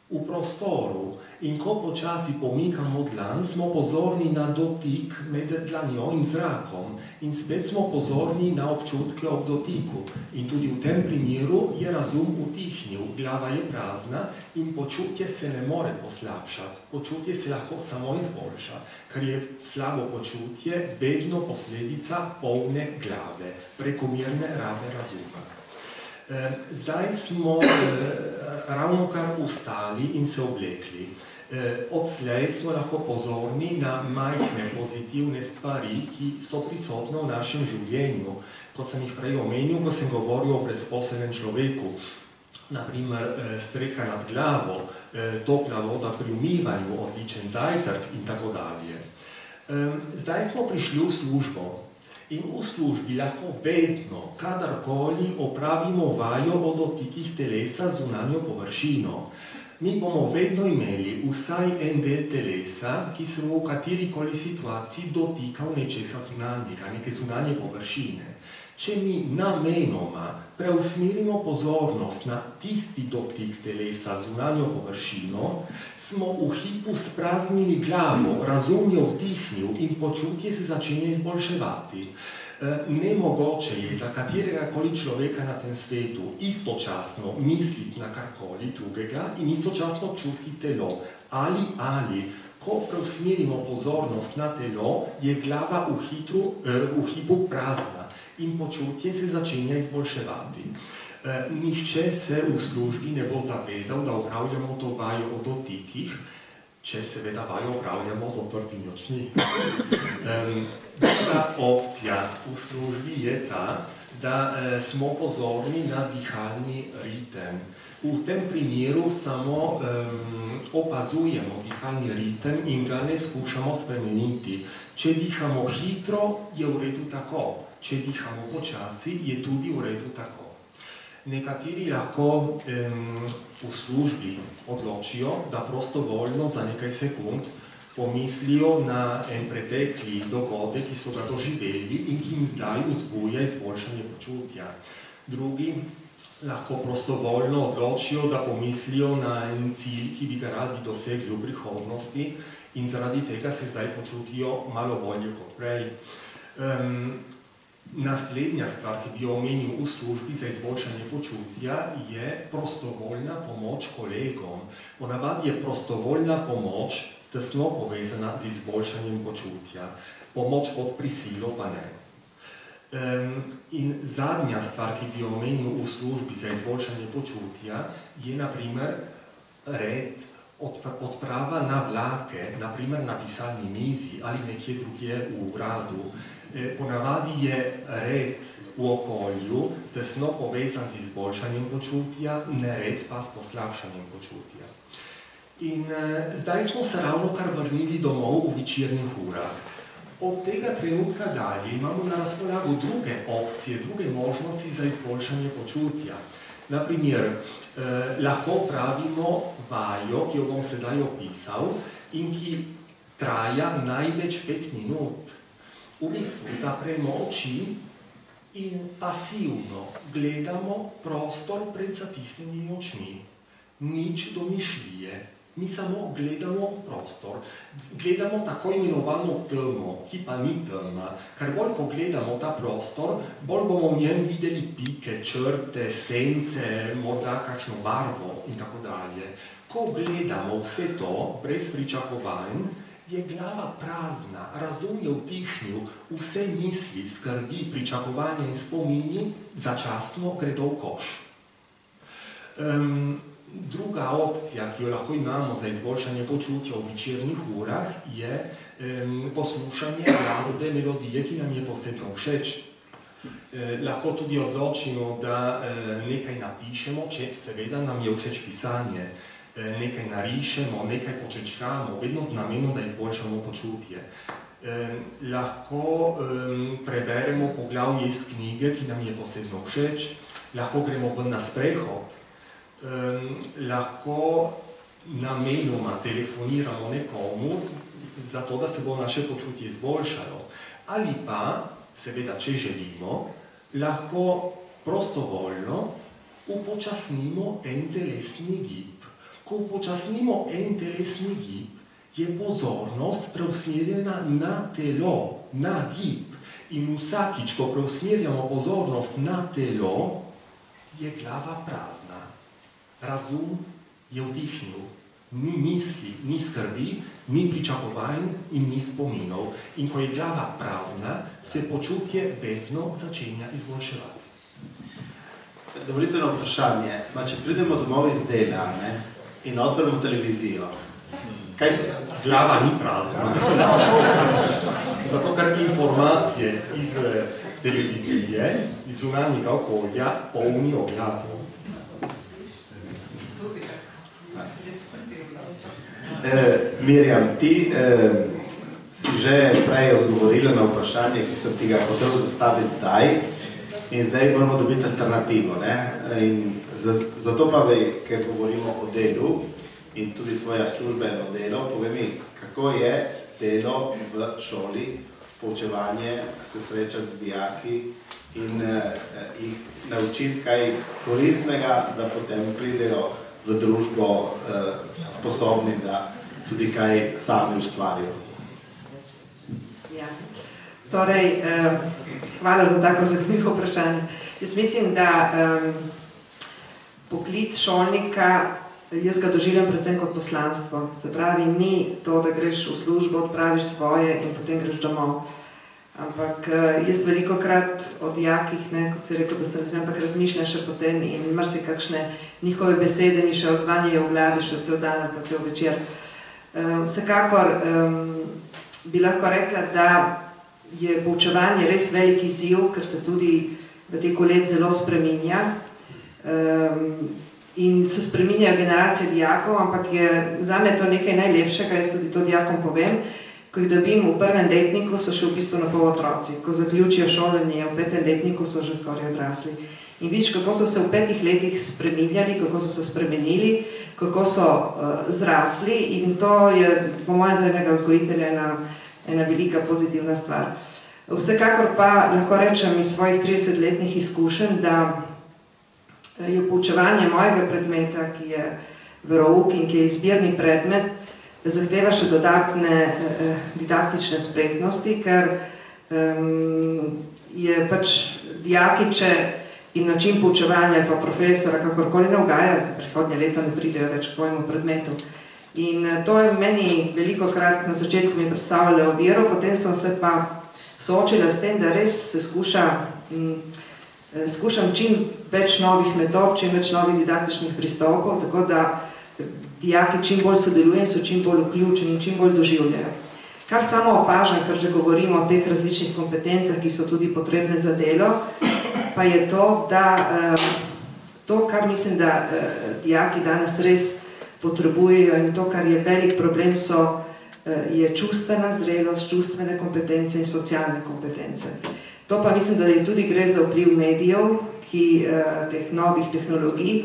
v prostoru. In ko počasi pomikamo dlan, smo pozorni na dotik med dlanjo in zrakom. In spet smo pozorni na občutke ob dotiku. In tudi v tem primeru je razum utihnil, glava je prazna in počutje se ne more poslabšati. Počutje se lahko samo izboljša, ker je slabo počutje vedno posledica polne glave, prekomerne rabe razuma. Zdaj smo ravnokar vstali in se oblekli. Odslej smo lahko pozorni na majhne pozitivne stvari, ki so prisotne v našem življenju. Ko sem jih prej omenil, ko sem govoril o brezposelnem človeku, naprimer streha nad glavo, topla voda pri umivanju, odličen zajtrk in tako dalje. Zdaj smo prišli v službo. In v službi lahko vedno, kadarkoli opravimo vajo o dotikih telesa z zunanjo površino. Mi bomo vedno imeli vsaj en del telesa, ki se v katerikoli situaciji dotikal nečesa zunanjega, neke zunanje površine. Če mi namenoma preusmerimo pozornost na tisti dotik telesa z zunanjo površino, smo v hipu spraznili glavo, razum je utihnil in počutje se začenja izboljševati. Nemogoče je za kateregakoli človeka na tem svetu istočasno misliti na karkoli drugega in istočasno čutiti telo. Ali, ko preusmerimo pozornost na telo, je glava v hipu prazna in počutje se začenja izboljševati. Nihče se v službi ne bo zavedal, da opravljamo to vajo o dotikih, če seveda vajo opravljamo z odprtimi očmi. Druga opcija v službi je ta, da smo pozorni na dihalni ritem. V tem primeru samo opazujemo dihalni ritem in ga ne skušamo spremeniti. Če dihamo hitro, je v redu tako. Če dihamo počasi, je tudi v redu tako. Nekateri lahko v službi odločijo, da prostovoljno za nekaj sekund pomislijo na en pretekli dogodek, ki so ga doživeli in ki jim zdaj vzbuja izboljšanje počutja. Drugi lahko prostovoljno odločijo, da pomislijo na en cilj, ki bi ga radi dosegli v prihodnosti in zaradi tega se zdaj počutijo malo bolje kot prej. Naslednja stvar, ki bi jo omenil v službi za izboljšanje počutja, je prostovoljna pomoč kolegom. Ponavadi je prostovoljna pomoč tesno povezana z izboljšanjem počutja. Pomoč pod prisilo pa ne. In zadnja stvar, ki bi jo omenil v službi za izboljšanje počutja, je naprimer red, odprava na vlake, naprimer na pisalni mizi ali nekje drugje v uradu. Ponavadi je red v okolju tesno povezan z izboljšanjem počutja, nered pa s poslabšanjem počutja. In zdaj smo se ravnokar vrnili domov v večernih urah. Od tega trenutka dalje imamo na razpolago druge opcije, druge možnosti za izboljšanje počutja. Naprimer, lahko pravimo vajo, ki jo bom sedaj opisal in ki traja največ 5 minut. V bistvu zapremo oči in pasivno gledamo prostor pred zatisnjenimi očmi. nič domišljije. Mi samo gledamo prostor, gledamo tako imenovano temo, ki pa ni tema, ker bolj ko gledamo ta prostor, bolj bomo v njem videli pike, črte, sence, morda kakšno barvo in tako dalje. Ko gledamo vse to, brez pričakovanj, je glava prazna, razum je utihnil, vse misli, skrbi, pričakovanja in spomini začasno gredo v koš. Druga opcija, ki jo lahko imamo za izboljšanje počutja v večernih urah, je poslušanje glasbe, melodije, ki nam je posebno všeč. Lahko tudi odločimo, da nekaj napišemo, če seveda nam je všeč pisanje. Nekaj narišemo, nekaj počečkamo, vedno z namenom, da izboljšamo počutje. Lahko preberemo poglavje iz knjige, ki nam je posebno všeč. Lahko gremo ven na sprehod. Lahko namenoma telefoniramo nekomu, zato da se bo naše počutje izboljšalo. Ali pa, seveda, če želimo, lahko prostovoljno upočasnimo en telesni gib. Ko upočasnimo en telesni gib, je pozornost preusmerjena na telo, na gib. In vsakič, ko preusmerjamo pozornost na telo, je glava prazna. Razum je vdihnil, ni misli, ni skrbi, ni pričakovanj in ni spominov. In ko je glava prazna, se počutje vedno začenja izboljševati. Dovolite na vprašanje, če pridemo domov iz dela in odpremo televizijo, kaj? Glava ni prazna. Zato, ker informacije iz televizije, iz zunanjega okolja, polnijo glavo. Mirjam, ti si že prej odgovorila na vprašanje, ki sem ti ga hotel zastaviti zdaj, in zdaj moramo dobiti alternativo. In zato pa ker govorimo o delu in tudi tvoja službeno delo, povej mi, kako je delo v šoli, poučevanje, se srečati z dijaki in jih naučiti kaj koristnega, da potem pridejo v družbo sposobni, da tudi kaj sami ustvarijo. Ja. Torej, hvala za tako zanimivo vprašanje. Jaz mislim, da poklic šolnika, jaz ga doživljam predvsem kot poslanstvo. Se pravi, ni to, da greš v službo, odpraviš svoje in potem greš domov. Ampak jaz velikokrat o dijakih, kot si rekel, da sem tam, ampak razmišljam še potem in marsikakšne njihove besede mi še odzvanjajo v glavi še cel dan, pa cel večer. Vsekakor bi lahko rekla, da je poučevanje res velik izziv, ker se tudi v teh let zelo spreminja. In se spreminjajo generacije dijakov, ampak je zame to nekaj najlepšega, jaz tudi to dijakom povem. Ko jih dobim v prvem letniku, so še v bistvu na pol otroci. Ko zaključijo šolanje v petem letniku, so že skoraj odrasli. In vidiš, kako so se v 5 letih spreminjali, kako so se spremenili, kako so zrasli in to je po mojem za enega vzgojitelja ena velika pozitivna stvar. Vsekakor pa lahko rečem iz svojih 30-letnih izkušenj, da je poučevanje mojega predmeta, ki je verouk in ki je izbirni predmet, zahteva še dodatne didaktične spretnosti, ker je pač dijakiče in način poučevanja pa profesora kakorkoli ne ugaja, prihodnje leto ne pridejo več k tvojemu predmetu. In to je meni velikokrat na začetku mi predstavljalo oviro, potem sem se pa soočila s tem, da res se skušam čim več novih metod, čim več novih didaktičnih pristopov, tako da dijaki čim bolj sodelujejo in so čim bolj vključeni in čim bolj doživljajo. Kar samo opažam, ker že govorimo o teh različnih kompetencah, ki so tudi potrebne za delo, pa je to, da to, kar mislim, da dijaki danes res potrebujejo in to, kar je velik problem, je čustvena zrelost, čustvene kompetence in socialne kompetence. To pa mislim, da tudi gre za vpliv medijev, teh novih tehnologij,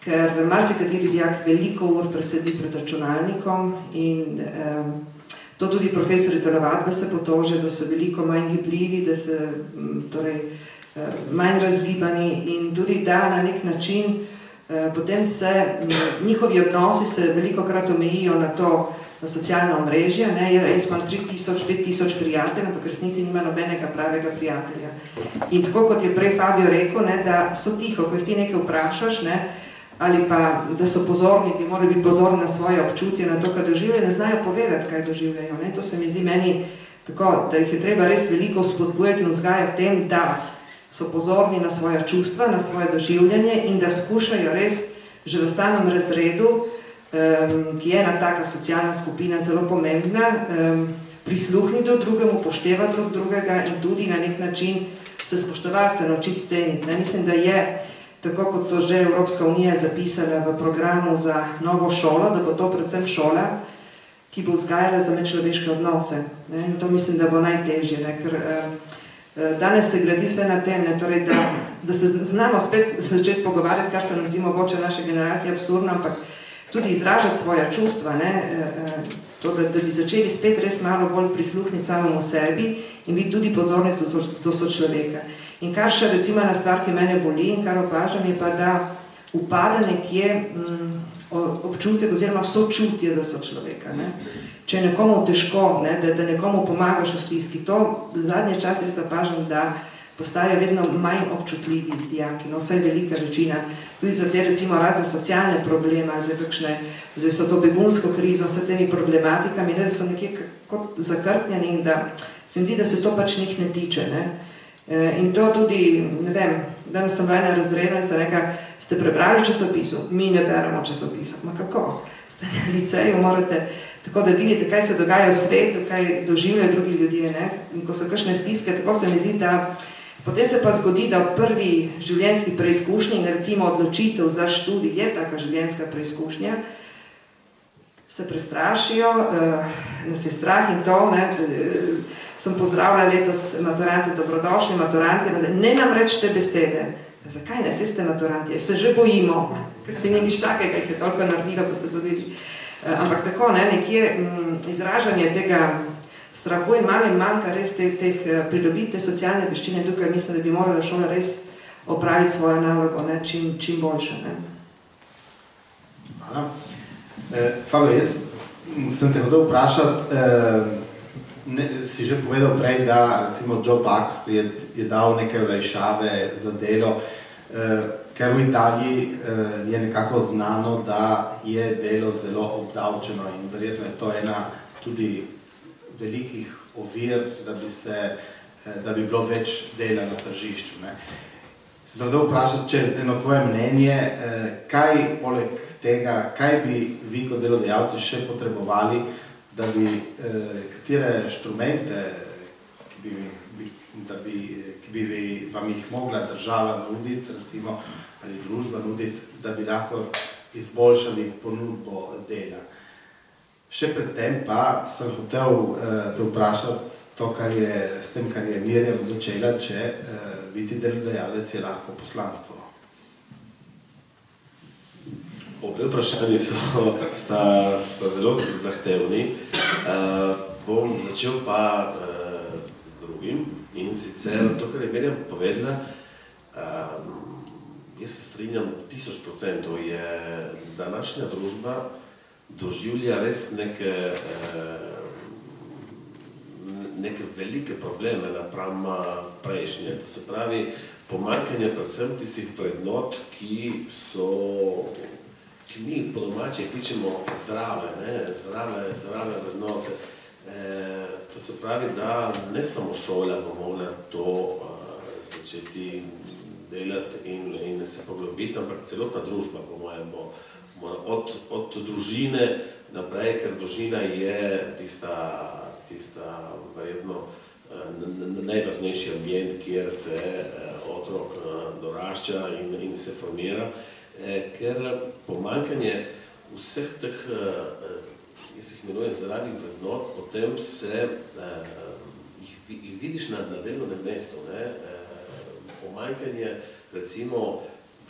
ker marsikateri dijak veliko ur presedi pred računalnikom in to tudi profesori telovadbe se potože, da so veliko manj gibljivi, da so manj razgibani in tudi da na nek način potem se njihovi odnosi se velikokrat omejijo na to, na socialno omrežje, ne, jaz imam 3000, 5000 prijateljev, ampak v resnici nima nobenega pravega prijatelja. In tako kot je prej Fabio rekel, ne, da so tiho, ko jih ti nekaj vprašaš, ne, ali pa da so pozorni, bi morali biti pozorni na svoje občutje, na to, kaj doživljajo, ne znajo povedati, kaj doživljajo. Ne. To se mi zdi meni tako, da jih je treba res veliko spodbujati in vzgajati tem, da so pozorni na svoja čustva, na svoje doživljanje in da skušajo res že v samem razredu, ki je ena taka socialna skupina zelo pomembna, prisluhniti do drugemu, upoštevati drug drugega in tudi na nek način se spoštovati, se naučiti ceniti. Ne. Mislim, da je, tako kot so že Evropska unija zapisala v programu za novo šolo, da bo to predvsem šola, ki bo vzgajala za medčloveške odnose. Ne. In to mislim, da bo najtežje, ne, ker danes se gradi vse na tem, ne, torej, da se znamo spet začeti pogovarjati, kar se nam zdi mogoče naše generacije absurdno, ampak tudi izražati svoja čustva, ne, to, da bi začeli spet res malo bolj prisluhniti samemu sebi in biti tudi pozorni do sočloveka. In kar še recimo na stvar, ki mene boli in kar opažam, je pa, da upada nekje občutek oziroma sočutje do sočloveka. Ne. Če je nekomu težko, ne, da nekomu pomagaš v stiski, to zadnje čase jaz opažam, da postajajo vedno manj občutljivi dijaki, no vsaj velika večina, tudi za te recimo razne socialne probleme, za vso to begunsko krizo, vse temi problematikami, ne, da so nekje kot zakrtnjeni in da se mi zdi, da se to pač njih ne tiče. Ne. In to tudi, ne vem, danes sem bila na razredu in sem rekla, ste prebrali časopisu? Mi ne beremo časopisov. Ma kako? Ste na liceju, morate tako da vidite, kaj se dogaja v svetu, kaj doživljajo drugi ljudje, ne? In ko so kakšne stiske, tako se mi zdi, da potem se pa zgodi, da v prvi življenjski preizkušnji, recimo odločitev za študij je taka življenjska preizkušnja, se prestrašijo, nas je strah in to, ne? Sem pozdravila letos maturante, dobrodošli maturanti, ne nam rečete besede. Zakaj ne, ste maturanti, se že bojimo, ker se ni nič takega, jih je toliko naredilo, pa ste tudi. Ampak tako, ne, nekje izražanje tega strahu in manjka res teh pridobite socialne veščine, tukaj mislim, da bi morala šola res opraviti svojo nalogo, ne, čim boljše. Ne. Hvala. Fabio, jaz sem te hodil vprašati, si že povedal prej, da recimo Joe Bucks je dal neke olajšave za delo, ker v Italiji je nekako znano, da je delo zelo obdavčeno in verjetno je to ena tudi velikih ovir, da bi bilo več dela na tržišču. Se da vprašati, če eno tvoje mnenje, kaj poleg tega, kaj bi vi kot delodajalci še potrebovali, da bi katere inštrumente, ki bi vam jih mogla država nuditi, recimo, ali družba nuditi, da bi lahko izboljšali ponudbo dela. Še predtem pa sem hotel te vprašati to, s tem, kar je Mirjam začela, če biti delodajalec je lahko poslanstvo. Obe vprašanji sta zelo zahtevni. Bom začel pa z drugim in sicer to, kar je Mirjam povedala, jaz se strinjam 1000%, je današnja družba doživlja res neke velike probleme napram prejšnje. To se pravi, pomanjkanje predvsem tistih vrednot, ki mi po domače kličemo zdrave vrednote. To se pravi, da ne samo šola bo mogla to začeti delati in se poglobiti, ampak celotna družba, po mojem, od družine naprej, ker družina je tista verjetno najvažnejši ambient, kjer se otrok dorašča in se formira, ker pomanjkanje vseh teh, jaz jih imenujem zaradi vrednot, potem jih vidiš na delovnem mestu. Pomanjkanje, recimo,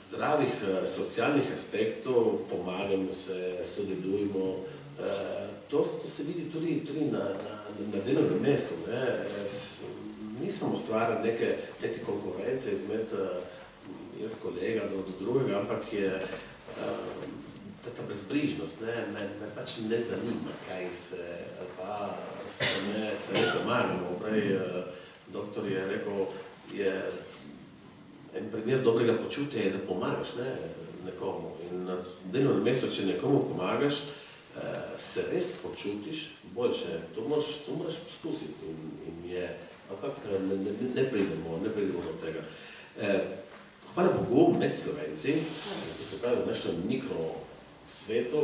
zdravih socialnih aspektov, pomagamo se, sodelujemo, to se vidi tudi na delovnem mestu. Nisem ustvarjal neke konkurence izmed jaz kolega do drugega, ampak ta brezbrižnost, me pač ne zanima, kaj se, ali pa se ne pomagamo. Prej doktor je rekel, je en primer dobrega počutja je, da pomagaš nekomu. In na delovnem mestu, če nekomu pomagaš, se res počutiš boljše. To moraš poskusiti in je, ampak ne pridemo do tega. Hvala Bogu, med Slovenci, to se pravi v našem mikrosvetu,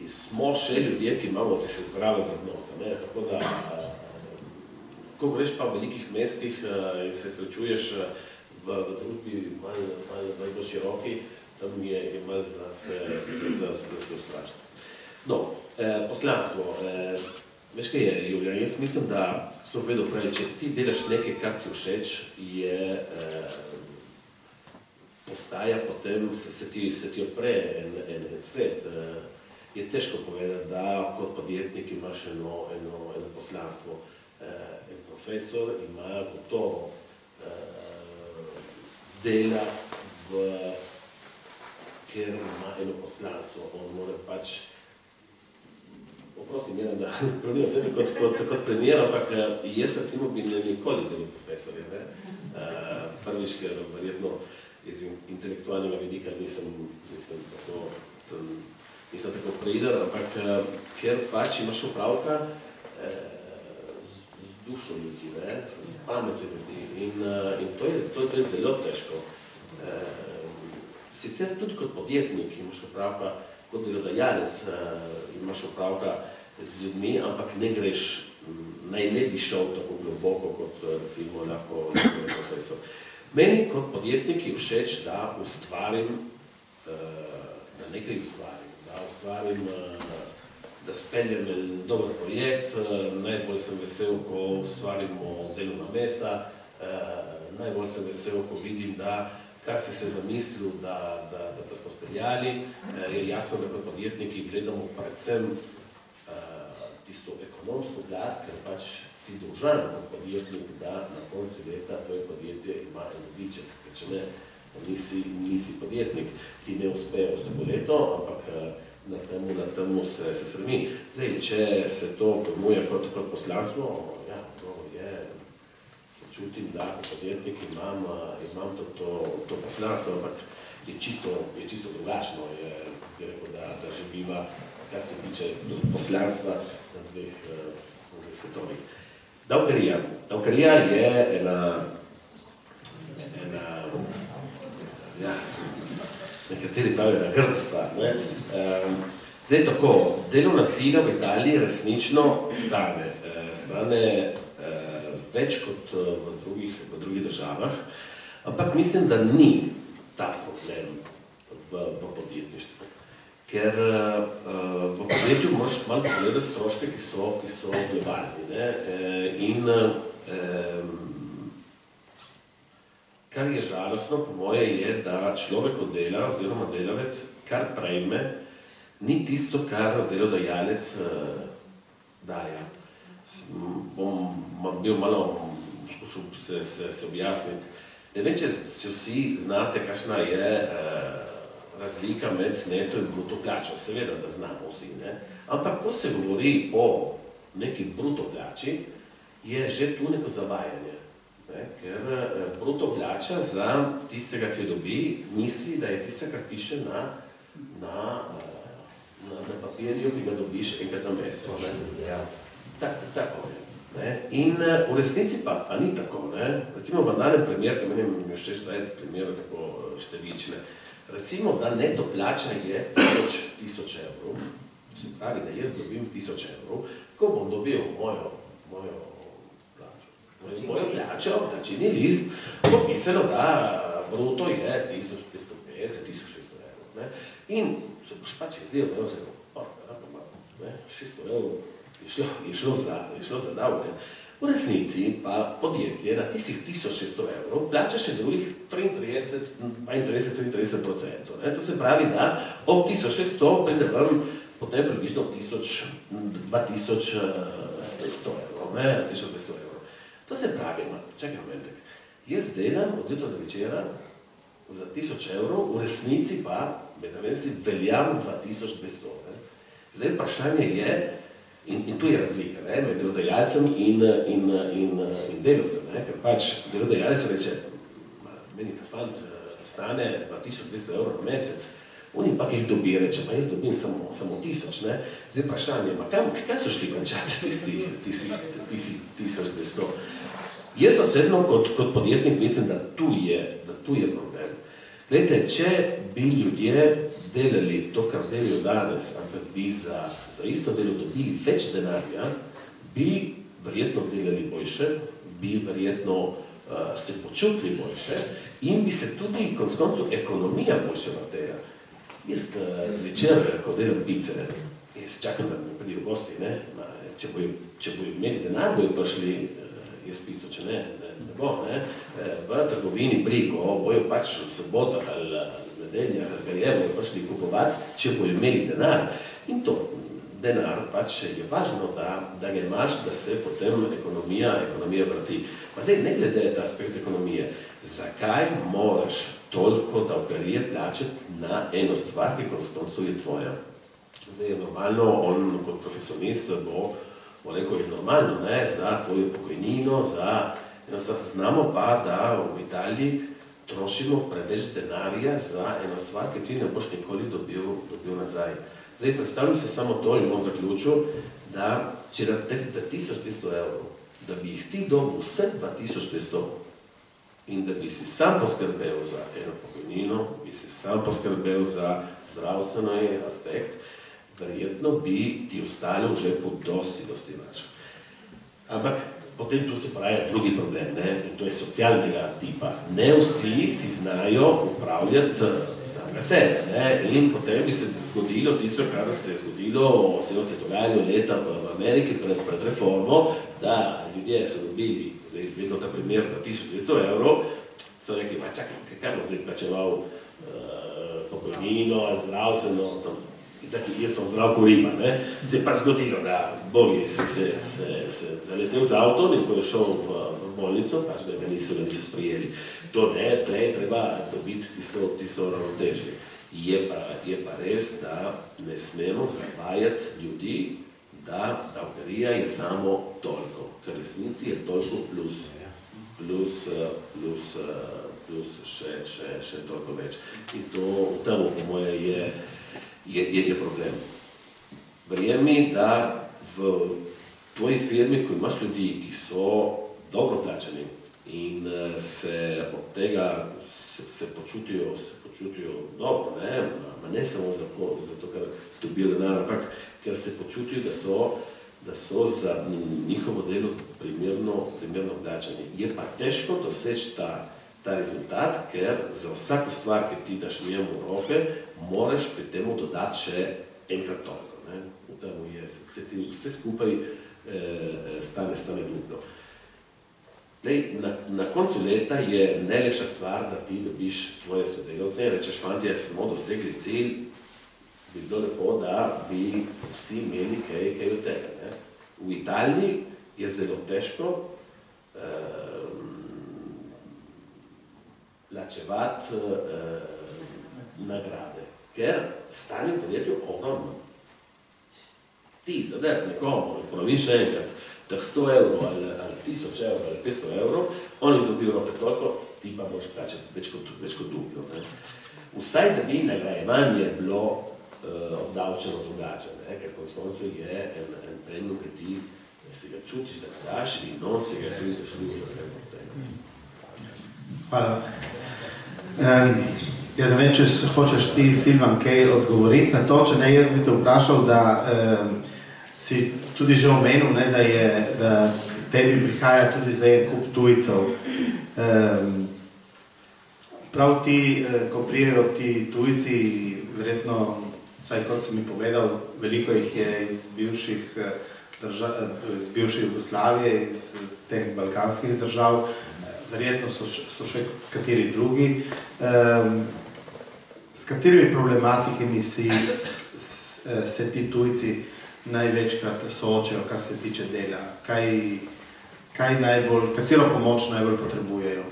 smo še ljudje, ki imamo te se zdrave vrednote. Tako da, ko greš pa v velikih mestih in se srečuješ v družbi malo bolj široki, tam je malo za se ustrašiti. No, poslanstvo. Veš kaj je, Julija, jaz mislim, da so povedal prej, če ti delaš nekaj, kar ti všeč, postaja potem, se ti odpre en svet. Je težko povedati, da kot podjetnik imaš eno poslanstvo. En profesor ima gotovo dela, ker ima eno poslanstvo. On mora pač, oprosti mene, da spremljam tebe kot premier, ampak jaz recimo bi nikoli delil profesorje. Prvič, ker verjetno iz intelektualnega vidika nisem tako preidar, ampak ker pač imaš opravka z dušo ljudi, s pametjo ljudi in to je zelo težko. Sicer tudi kot podjetnik imaš opravka, kot delodajalec imaš opravka z ljudmi, ampak ne greš, naj ne bi šel tako globoko, kot recimo lahko profesor. Meni kot podjetnik je všeč, da ustvarim, da nekaj ustvarim, da speljem en dober projekt, najbolj sem vesel, ko ustvarimo delovna mesta, najbolj sem vesel, ko vidim, da kar si se zamislil, da smo speljali, je jasno, da kot podjetniki gledamo predvsem tisto ekonomsko plat, ker pač si dolžan kot podjetnik, da na koncu leta tvoje podjetje ima en dobiček, ker če ne, nisi podjetnik, ti ne uspejo vsako leto, ampak na temu se stremi. Zdaj, če se to pojmuje kot poslanstvo, ja, to je, se čutim, da kot podjetnik imam to poslanstvo, ampak je čisto drugačno, je rekel, da živiva, kar se tiče poslanstva na dveh svetovih. Davkarija je nekateri pravijo grda stvar. Zdaj tako, delovna sila v Italiji resnično stane več kot v drugih državah, ampak mislim, da ni tak problem v podjetništvu. Ker v podjetju moraš malo pogledati stroške, ki so globalni. In kar je žalostno, po moje, je, da človek od dela oziroma delavec, kar prejme, ni tisto, kar delodajalec daje. Bom bil malo poskušal se objasniti. Ne vem, če vsi znate, kakšna je razlika med neto in bruto plačo. Seveda, da znamo vsi, ampak ko se govori o neki bruto plači, je že tu neko zavajanje. Ker bruto plača za tistega, ki jo dobi, misli, da je tista, kar piše na papirju, ki ga dobiš enkrat na mesec. Tako je. In v resnici pa ni tako. Recimo v danem primer, ki meni je še dajati primeru tako številčne, recimo, da neto plača je 1000 evrov, to se pravi, da jaz dobim 1000 evrov, ko bom dobil mojo plačo, plačilni list, bo pisalo, da bruto je 1550-1600 evrov. In se boš pač jezel, da je 600 evrov je šlo za davke. V resnici pa podjetje na tistih 1600 evrov plača še drugih 33%. To se pravi, da ob 1600 pride vam potem približno 2500 evrov. To se pravi, čakaj momentek, jaz delam od jutra do večera za 1000 evrov, v resnici pa med nami veljam 2200. Zdaj vprašanje je, in tu je razlika med delodajalcem in delavcem, ker pač delodajalec reče, meni ta fant stane 2200 € na mesec, on pa jih dobi, reče, pa jaz dobim samo 1000, ne? Zdaj vprašanje, kaj so šli končati tisti 1200? Jaz osebno kot podjetnik mislim, da tu je problem. Glejte, če bi ljudje delali to, kar delajo danes, ampak bi za isto delo dobili več denarja, bi verjetno delali boljše, bi verjetno se počutili boljše in bi se tudi konec koncev ekonomija boljše vrtela. Jaz zvečer, ko delam pice, jaz čakam, da mi pridejo gosti, če bojo imeli denar, bojo prišli jaz pico, če ne bo, v trgovini Brigo, bojo pač v sobotah ali nedeljah, ali kar je, bojo prišli kupovati, če bojo imeli denar. In to denar pač je važno, da ga imaš, da se potem ekonomija vrti. Pa zdaj, ne glede ta aspekt ekonomije, zakaj moraš toliko davkarije plačati na eno stvar, ki konec koncev je tvoja? Zdaj je normalno, on kot profesionist bo rekel, je normalno, za tvojo pokojnino, za eno stvar. Znamo pa, da v Italiji trošimo preveč denarja za eno stvar, ki ti ne boš nikoli dobil nazaj. Zdaj, predstavljam se samo to in bom zaključil, da če da 1200 €, da bi jih ti dobil vse 2200 in da bi si sam poskrbel za eno pokojnino, bi si sam poskrbel za zdravstveni aspekt, verjetno bi ti ostalo v žepu dosti več. Ampak potem tu se pravi drugi problem, in to je socialnega tipa. Ne vsi si znajo upravljati samega sebe, in potem bi se zgodilo tisto, kar se je zgodilo, oziroma se dogajalo leta v Ameriki pred reformo, da ljudje so dobili, zdaj vedno ta primer, 1200 €, so rekli, pa čakaj, kaj bo zdaj plačeval pokojnino ali zdravstveno, jaz sem Zdravko Riba, se je pa zgodilo, da Bogi se zaletel z avtom in ko je šel v bolnico, pač ga niso sprijeli. To ne, treba dobiti tisto ravnotežje. Je pa res, da ne smemo zavajati ljudi, da davkarija je samo toliko, ker resnici je toliko plus še toliko več. In to v tem, po moje, je problem. Verjemi, da v tvoji firmi, ko imaš ljudi, ki so dobro plačani in se od tega se počutijo dobro, ne samo zato, ker dobijo denar, ampak ker se počutijo, da so za njihovo delo primerno plačani. Je pa težko doseči ta rezultat, ker za vsako stvar, ki ti daš njemu v roke, moraš pri temu dodati še enkrat toliko. V temu je, se ti vse skupaj stane duplo. Na koncu leta je najlepša stvar, da ti dobiš tvoje sodelavce, rečeš, fantje, smo dosegli cilj, bi bilo lepo, da bi vsi imeli kaj od tega. V Italiji je zelo težko plačevati nagrade, ker stane v podjetju ogromno. Ti zadeti nekomu, ponovi še enkrat, tak 100 € ali 1000 € ali 500 €, oni dobijo roke toliko, ti pa moraš plačati več kot duplo. Vsaj, da bi nagrajevanje bilo obdavčeno drugače, ker konec je en premium, ki ti si ga čutiš, da ga daš in on se ga tudi zasluži. Hvala. Ja, ne vem, če hočeš ti, Silvan, kaj odgovoriti na to, če ne, jaz bi te vprašal, da si tudi že omenil, da tebi prihaja tudi zdaj kup tujcev. Prav ti, ko prijejo ti tujci, verjetno, vsaj kot si mi povedal, veliko jih je iz bivše Jugoslavije, iz teh balkanskih držav, verjetno so še kateri drugi. S katerimi problematikami se ti tujci največkrat soočajo, kar se tiče dela? Katero pomoč najbolj potrebujejo?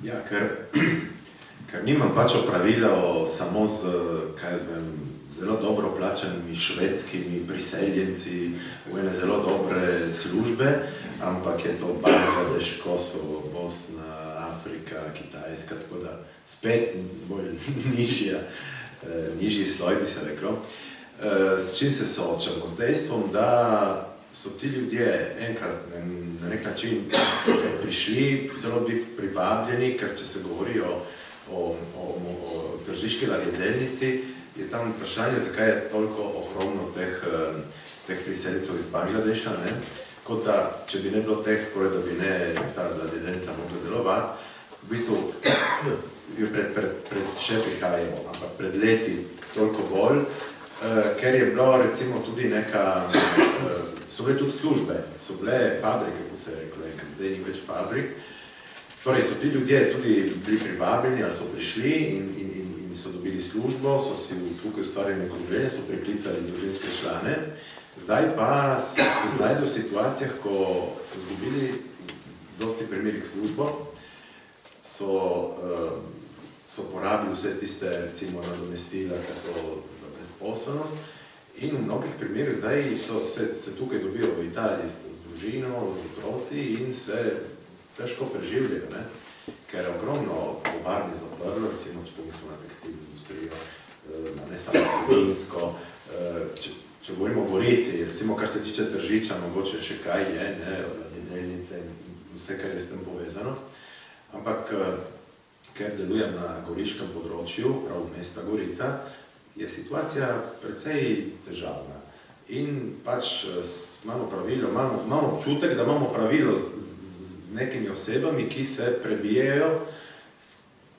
Ja, kar ker nimam pač opravilo samo z, kaj zvem, zelo dobro plačanimi švedskimi priseljenci v ene zelo dobre službe, ampak je to Bangladeš, Kosovo, Bosna, Afrika, Kitajska, tako da spet bolj nižji sloj bi se reklo. S čim se soočamo? Z dejstvom, da so ti ljudje enkrat na nek način prišli, zelo biti privabljeni, ker če se govori o tržiški ladjedelnici, je tam vprašanje, zakaj je toliko ohromno teh priseljencev iz Bangladeša, kot da, če bi ne bilo teh, skoraj da bi ne ta ladjedelnica mogla delovati. V bistvu jo še prihajajo, ampak pred leti toliko bolj, ker je bilo recimo tudi so bile tudi službe, so bile fabrike, ko se je reklo, zdaj ni več fabrik. Torej so ti ljudje tudi bili privabljeni ali so prišli in so dobili službo, so si tukaj ustvarili neko življenje, so priklicali družinske člane. Zdaj pa se znajdejo v situacijah, ko so izgubili dosti primerih službo, so porabili vse tiste, recimo, nadomestila, ki so za brezposelnost in v mnogih primerih zdaj se tukaj dobijo v Italiji z družino, z otroci in se težko preživljajo, ker je ogromno tovarn zaprlo, recimo, če pomislimo na tekstilno industrijo, ne samo kovinsko, če govorimo o Gorici, recimo, kar se tiče Tržiča, mogoče še kaj je, ladjedelnice in vse, kar je s tem povezano, ampak ker delujem na goriškem področju, prav mesta Gorica, je situacija precej težavna. In pač imamo pravilo, imamo občutek, da imamo pravilo z nekimi osebami, ki se prebijajo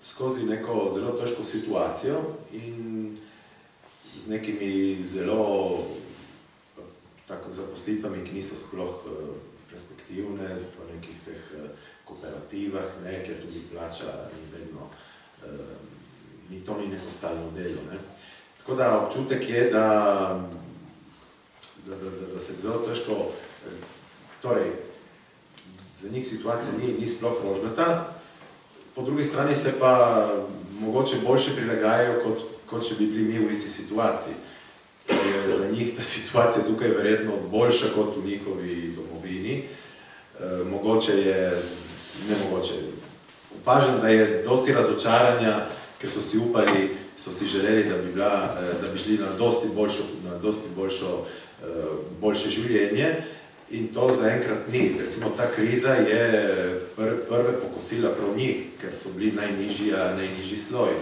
skozi neko zelo težko situacijo in z nekimi zelo zaposlitvami, ki niso sploh perspektivne, po nekih teh kooperativah, kjer tudi plača ni vedno, to ni neko stalno delo. Tako da občutek je, da se zelo težko, torej, za njih situacija ni sploh rožnata, po drugi strani se pa mogoče boljše prilagajajo, kot če bi bili mi v isti situaciji. Je za njih ta situacija tukaj verjetno boljša kot v njihovi domovini. Mogoče je, nemogoče, opažam, da je dosti razočaranja, ker so si upali, so si želeli, da bi šli na dosti boljše življenje in to zaenkrat ni. Recimo ta kriza je prve pokosila prav njih, ker so bili najnižji sloj,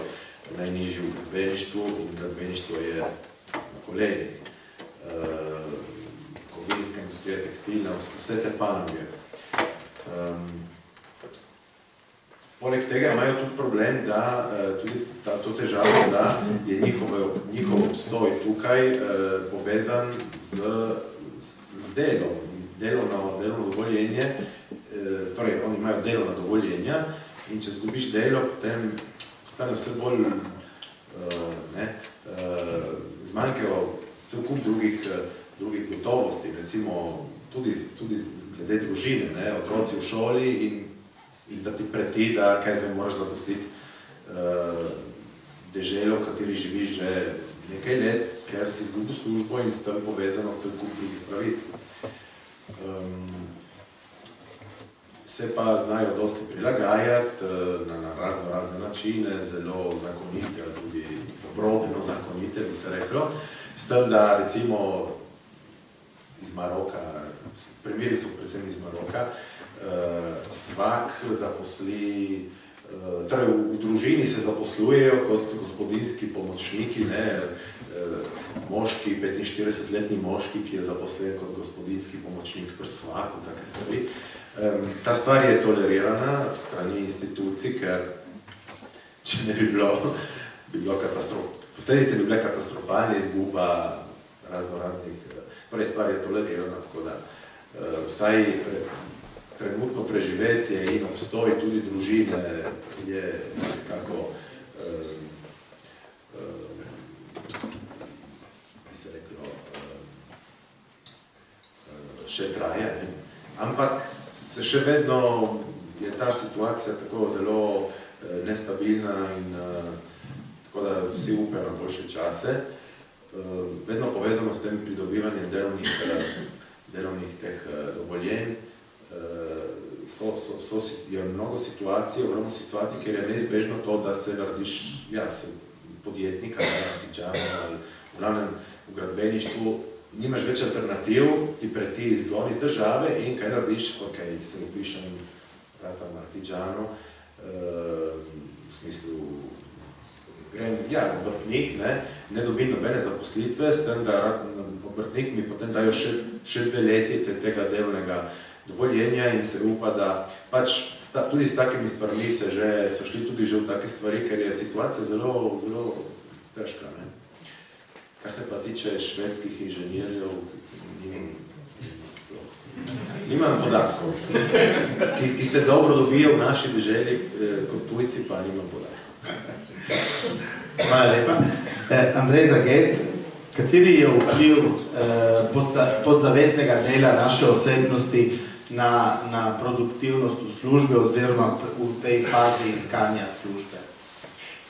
najnižji v gradbeništvu in gradbeništvo je na koleni. Kovinska industrija, tekstilna, vse te panoge. Poleg tega imajo tudi problem, da tudi to težavo, da je njihov obstoj tukaj povezan z delom. Delovno dovoljenje, torej oni imajo delovna dovoljenja in če zgubiš delo, potem postane vse bolj zmanjkajo cel kup drugih gotovosti, recimo tudi glede družine, otroci v šoli in da ti preti, da kaj zdaj moraš zapustiti deželo, v kateri živiš že nekaj let, ker si izgubil službo in s tem povezano cel kup drugih pravic. Se pa znajo dosti prilagajati na razne načine, zelo zakonite, tudi obrobno zakonite, bi se reklo, s tem, da recimo iz Maroka, primeri so predvsem iz Maroka, svak zaposli, torej v družini se zaposlujejo kot gospodinski pomočniki, moški, 45-letni moški, ki je zaposlen kot gospodinski pomočnik pri svaku, take stvari. Ta stvar je tolerirana strani institucij, ker če ne bi bilo posledice bi bile katastrofalne, izguba raznih, torej stvar je tolerirana, tako da vsaj trenutno preživetje in obstoj tudi družine je nekako, bi se reklo, še traja, ampak se še vedno je ta situacija tako zelo nestabilna in tako da vsi upajo na boljše čase. Vedno povezano s tem pridobivanjem delovnih teh dovoljenj. Je mnogo situacij, ogromno situacij, kjer je neizbežno to, da se narediš podjetnika, ali v glavnem v gradbeništvu, nimaš več alternativ, ti preti izgon iz države in kaj narediš, se upišem Artigiano, v smislu grem, obrtnik, ne dobim nobene zaposlitve, s tem, da obrtnik mi potem dajo še 2 leti tega delovnega dovoljenja in se upa, da pač tudi s takimi stvarmi so šli tudi že v take stvari, ker je situacija zelo, zelo težka. Kar se pa tiče švedskih inženirjev, nimam podatkov, ki se dobro dobijo v naši deželi, kot tujci pa nimam podatkov. Hvala lepa. Andrej Zaget, kateri je vpliv podzavestnega dela naše osebnosti na produktivnost v službi oziroma v tej fazi iskanja službe?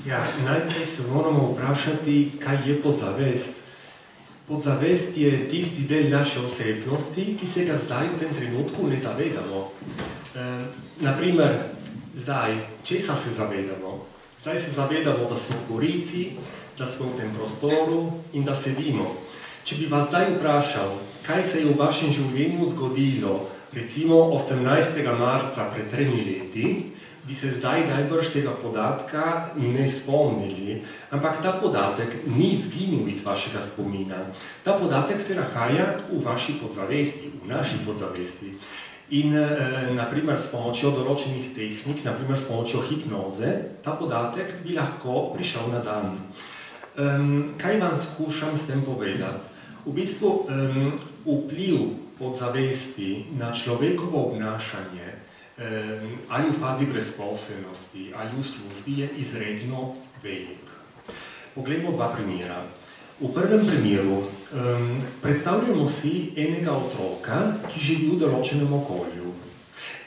Ja, najprej se moramo vprašati, kaj je podzavest. Podzavest je tisti del naše osebnosti, ki se ga zdaj v tem trenutku ne zavedamo. Naprimer, zdaj, česa se zavedamo? Zdaj se zavedamo, da smo v Gorici, da smo v tem prostoru in da sedimo. Če bi vas zdaj vprašal, kaj se je v vašem življenju zgodilo, recimo 18. marca pred 3 leti, bi se zdaj najbrž tega podatka ne spomnili, ampak ta podatek ni izginil iz vašega spomina. Ta podatek se nahaja v vaši podzavesti, v naši podzavesti. In naprimer s pomočjo določenih tehnik, naprimer s pomočjo hipnoze, ta podatek bi lahko prišel na dan. Kaj vam skušam s tem povedati? V bistvu vpliv podzavesti na človekovo obnašanje ali v fazi brezposelnosti ali v službi je izredno velik. Poglejmo 2 primera. V prvem primeru predstavljamo si enega otroka, ki živi v določenem okolju.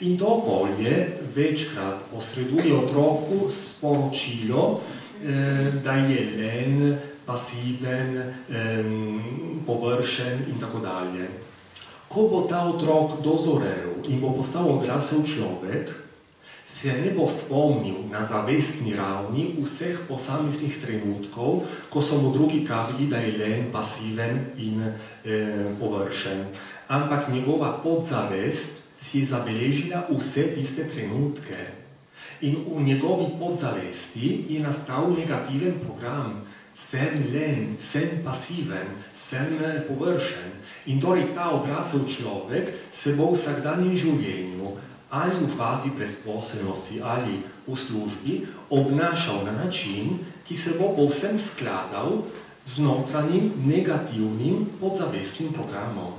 In to okolje večkrat posreduje otroku sporočilo, da je len, pasiven, površen in tako dalje. Ko bo ta otrok dozorel in bo postal odrasel človek, se ne bo spomnil na zavestni ravni vseh posameznih trenutkov, ko so mu drugi pravili, da je len, pasiven in površen. Ampak njegova podzavest si je zabeležila vse tiste trenutke. In v njegovi podzavesti je nastal negativen program. Sem len, sem pasiven, sem površen. In torej ta odrasel človek se bo v vsakdanjem življenju ali v fazi brezposelnosti ali v službi obnašal na način, ki se bo povsem skladal z notranjim negativnim podzavestnim programom.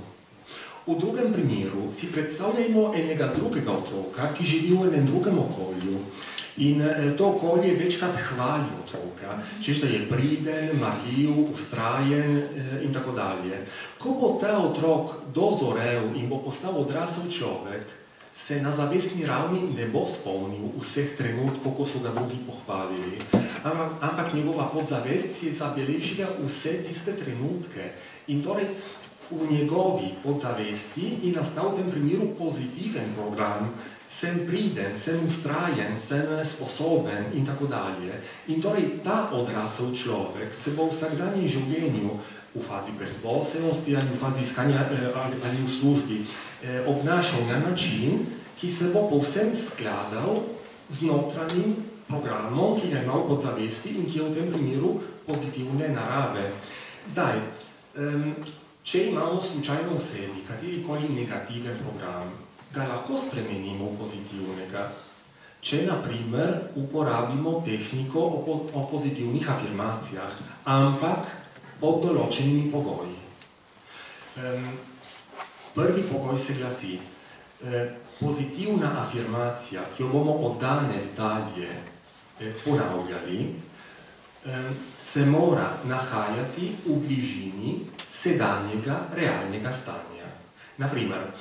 V drugem primeru si predstavljajmo enega drugega otroka, ki živi v enem drugem okolju. In to okolje večkrat hvali otroka, češ da je priden, marljiv, vztrajen in tako dalje. Ko bo ta otrok dozorel in bo postal odrasel človek, se na zavestni ravni ne bo spomnil vseh trenutkov, ko so ga drugi pohvalili. Ampak njegova podzavest si je zabeležila vse tiste trenutke. In torej v njegovi podzavesti je nastal v tem primeru pozitiven program. Sem priden, sem vztrajen, sem sposoben in tako dalje. In torej ta odrasel človek se bo v vsakdanjem življenju v fazi brezposelnosti ali v fazi iskanja ali v službi obnašal na način, ki se bo povsem skladal z notranjim programom, ki je imel podzavesti in ki je v tem primeru pozitivne narave. Zdaj, če imamo slučajno v sebi katerikoli negativen program, ga lahko spremenimo v pozitivnega, če na primer uporabimo tehniko o pozitivnih afirmacijah, ampak pod določenimi pogoji. Prvi pogoj se glasi, pozitivna afirmacija, ki jo bomo od danes dalje ponavljali, se mora nahajati v bližini sedanjega realnega stanja. Naprimer,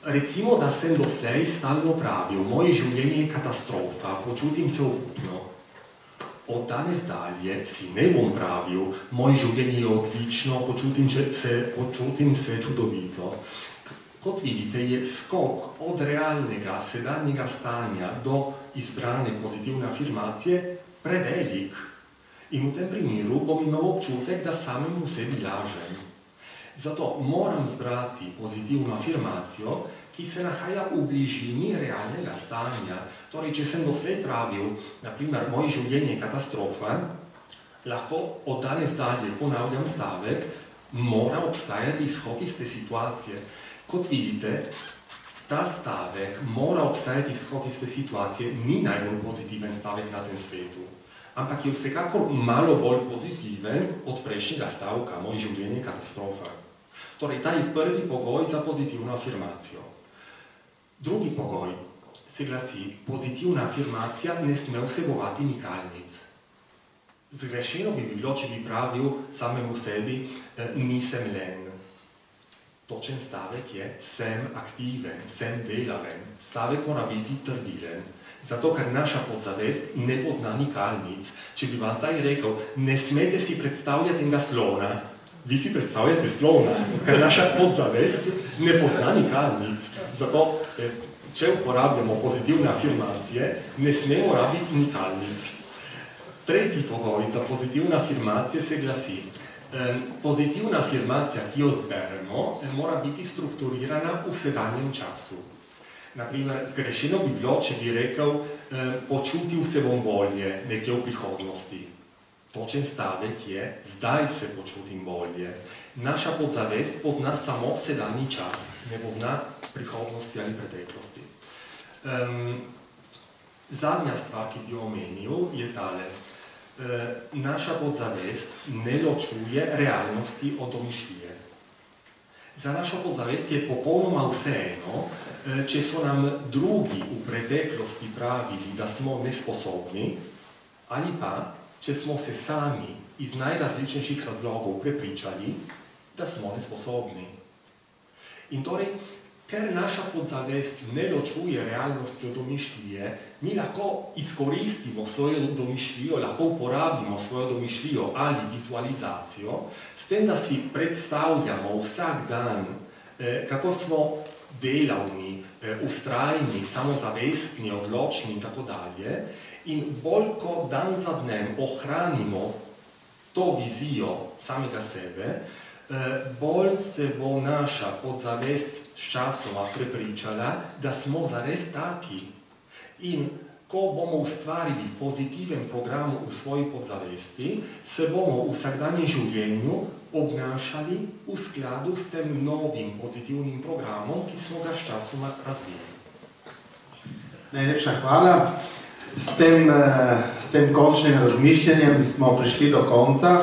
Recimo, da sem doslej stalno pravil, moje življenje je katastrofa, počutim se obupno. Od danes dalje si ne bom pravil, moje življenje je odlično, počutim se čudovito. Kot vidite, je skok od realnega, sedanjega stanja do izbrane pozitivne afirmacije prevelik. In v tem primeru bom imel občutek, da samemu sebi lažem. Zato moram zbrati pozitivno afirmacijo, ki se nahaja v bližini realnega stanja. Torej, če sem doslej pravil, naprimer, moje življenje je katastrofa, lahko od danes dalje ponavljam stavek, mora obstajati izhod iz te situacije. Kot vidite, ta stavek, mora obstajati izhod iz te situacije, ni najbolj pozitiven stavek na tem svetu. Ampak je vsekakor malo bolj pozitiven od prejšnjega stavka, moje življenje je katastrofa. Torej, ta je prvi pogoj za pozitivno afirmacijo. Drugi pogoj se glasi, pozitivna afirmacija ne sme vsebovati nikalnic. Zgrešeno bi bilo, če bi pravil samemu sebi, nisem len. Točen stavek je, sem aktiven, sem delaven. Stavek mora biti trdilen. Zato, ker naša podzavest ne pozna nikalnic. Če bi vam zdaj rekel, ne smete si predstavljati enega slona, vi si predstavljate slona, ker naša podzavest ne pozna nikalnic. Zato, če uporabljamo pozitivne afirmacije, ne smemo rabiti nikalnic. Tretji pogoj za pozitivne afirmacije se glasi, pozitivna afirmacija, ki jo zberemo, mora biti strukturirana v sedanjem času. Naprimer, zgrešeno bi bilo, če bi rekel, počutil se bom bolje nekje v prihodnosti. Točen stavek je, zdaj se počutim bolje. Naša podzavest pozna samo sedanji čas, ne pozna prihodnosti ali preteklosti. Zadnja stvar, ki bi omenil, je tale. Naša podzavest ne ločuje realnosti od domišljije. Za našo podzavest je popolnoma vseeno, če so nam drugi v preteklosti pravili, da smo nesposobni, ali pa, če smo se sami iz najrazličnejših razlogov prepričali, da smo nesposobni. In torej, ker naša podzavest ne ločuje realnosti od domišljije, mi lahko izkoristimo svojo domišljijo, lahko uporabimo svojo domišljijo ali vizualizacijo, s tem, da si predstavljamo vsak dan, kako smo delavni, ustrajni, samozavestni, odločni in tako dalje. In bolj, ko dan za dnem ohranimo to vizijo samega sebe, bolj se bo naša podzavest s časoma prepričala, da smo zares taki. In ko bomo ustvarili pozitiven program v svoji podzavesti, se bomo v vsakdanjem življenju obnašali v skladu s tem novim pozitivnim programom, ki smo ga s časoma razvili. Najlepša hvala. S tem končnim razmišljanjem smo prišli do konca.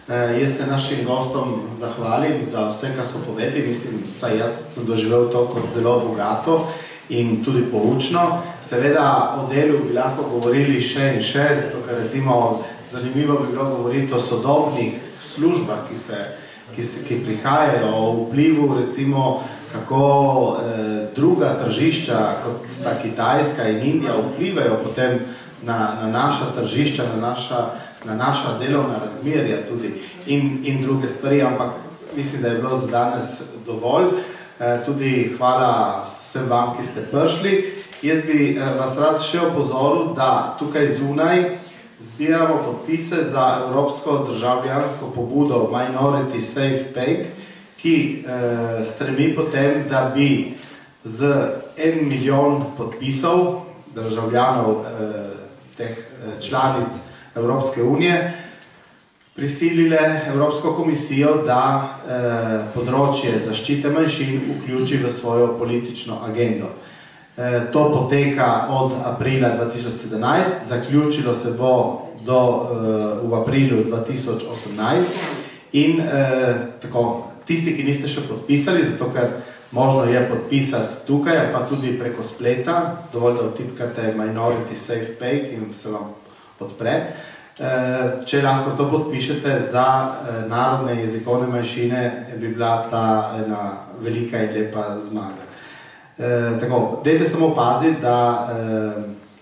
Jaz se našim gostom zahvalim za vse, kar so povedali. Mislim, da jaz sem doživel to kot zelo bogato in tudi poučno. Seveda o delu bi lahko govorili še in še, zato ker recimo zanimivo bi bilo govoriti o sodobnih službah, ki prihajajo, o vplivu recimo kako druga tržišča, kot sta Kitajska in Indija, vplivajo potem na naša tržišča, na naša delovna razmerja tudi in druge stvari, ampak mislim, da je bilo za danes dovolj. Tudi hvala vsem vam, ki ste prišli. Jaz bi vas rad še opozoril, da tukaj zunaj zbiramo podpise za evropsko državljansko pobudo Minority Safe Pack, ki stremi potem, da bi z 1 milijon podpisov državljanov teh članic Evropske unije prisilile Evropsko komisijo, da področje zaščite manjšin vključi v svojo politično agendo. To poteka od aprila 2017, zaključilo se bo v aprilu 2018 in tako, tisti, ki niste še podpisali, zato ker možno je podpisati tukaj, ali pa tudi preko spleta, dovolj da vtipkate Minority Safe Pack in se vam odpre. Če lahko to podpišete za narodne jezikovne manjšine, bi bila ta ena velika in lepa zmaga. Tako, dajte samo paziti, da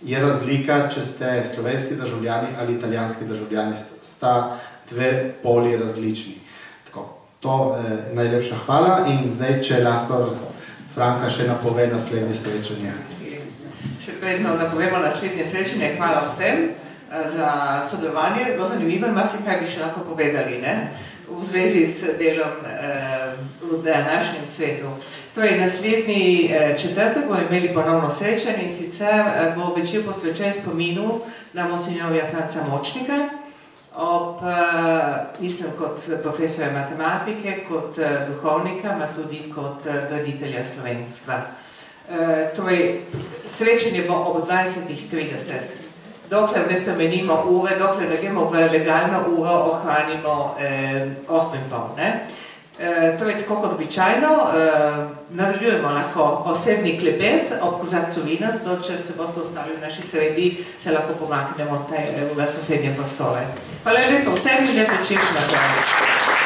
je razlika, če ste slovenski državljani ali italijanski državljani, sta dve poli različni. Tako, to najlepša hvala in zdaj, če lahko Franka še napove naslednje srečanje. Še predno napovemo naslednje srečanje, hvala vsem za sodelovanje. Bilo zanimivo, marsikaj bi še lahko povedali, ne? V zvezi s delom v današnjem svetu. Torej, naslednji četrtek bomo imeli ponovno srečanje in sicer bo večer posvečen spominu na monsinjorja Franca Močnika, mislim kot profesora matematike, kot duhovnika, ma tudi kot graditelja slovenstva. Torej, srečanje bo ob 20:30. Dokler ne spremenimo ure, dokler ne gremo v legalno uro, ohranimo 8:30, ne? Torej, tako kot običajno, nadaljujemo lahko osebni klepet ob kozarcu vina, zato če se boste ostali v naši sredi, se lahko pomaknemo v sosednje prostore. Hvala lepo vsem in lepo večer naprej.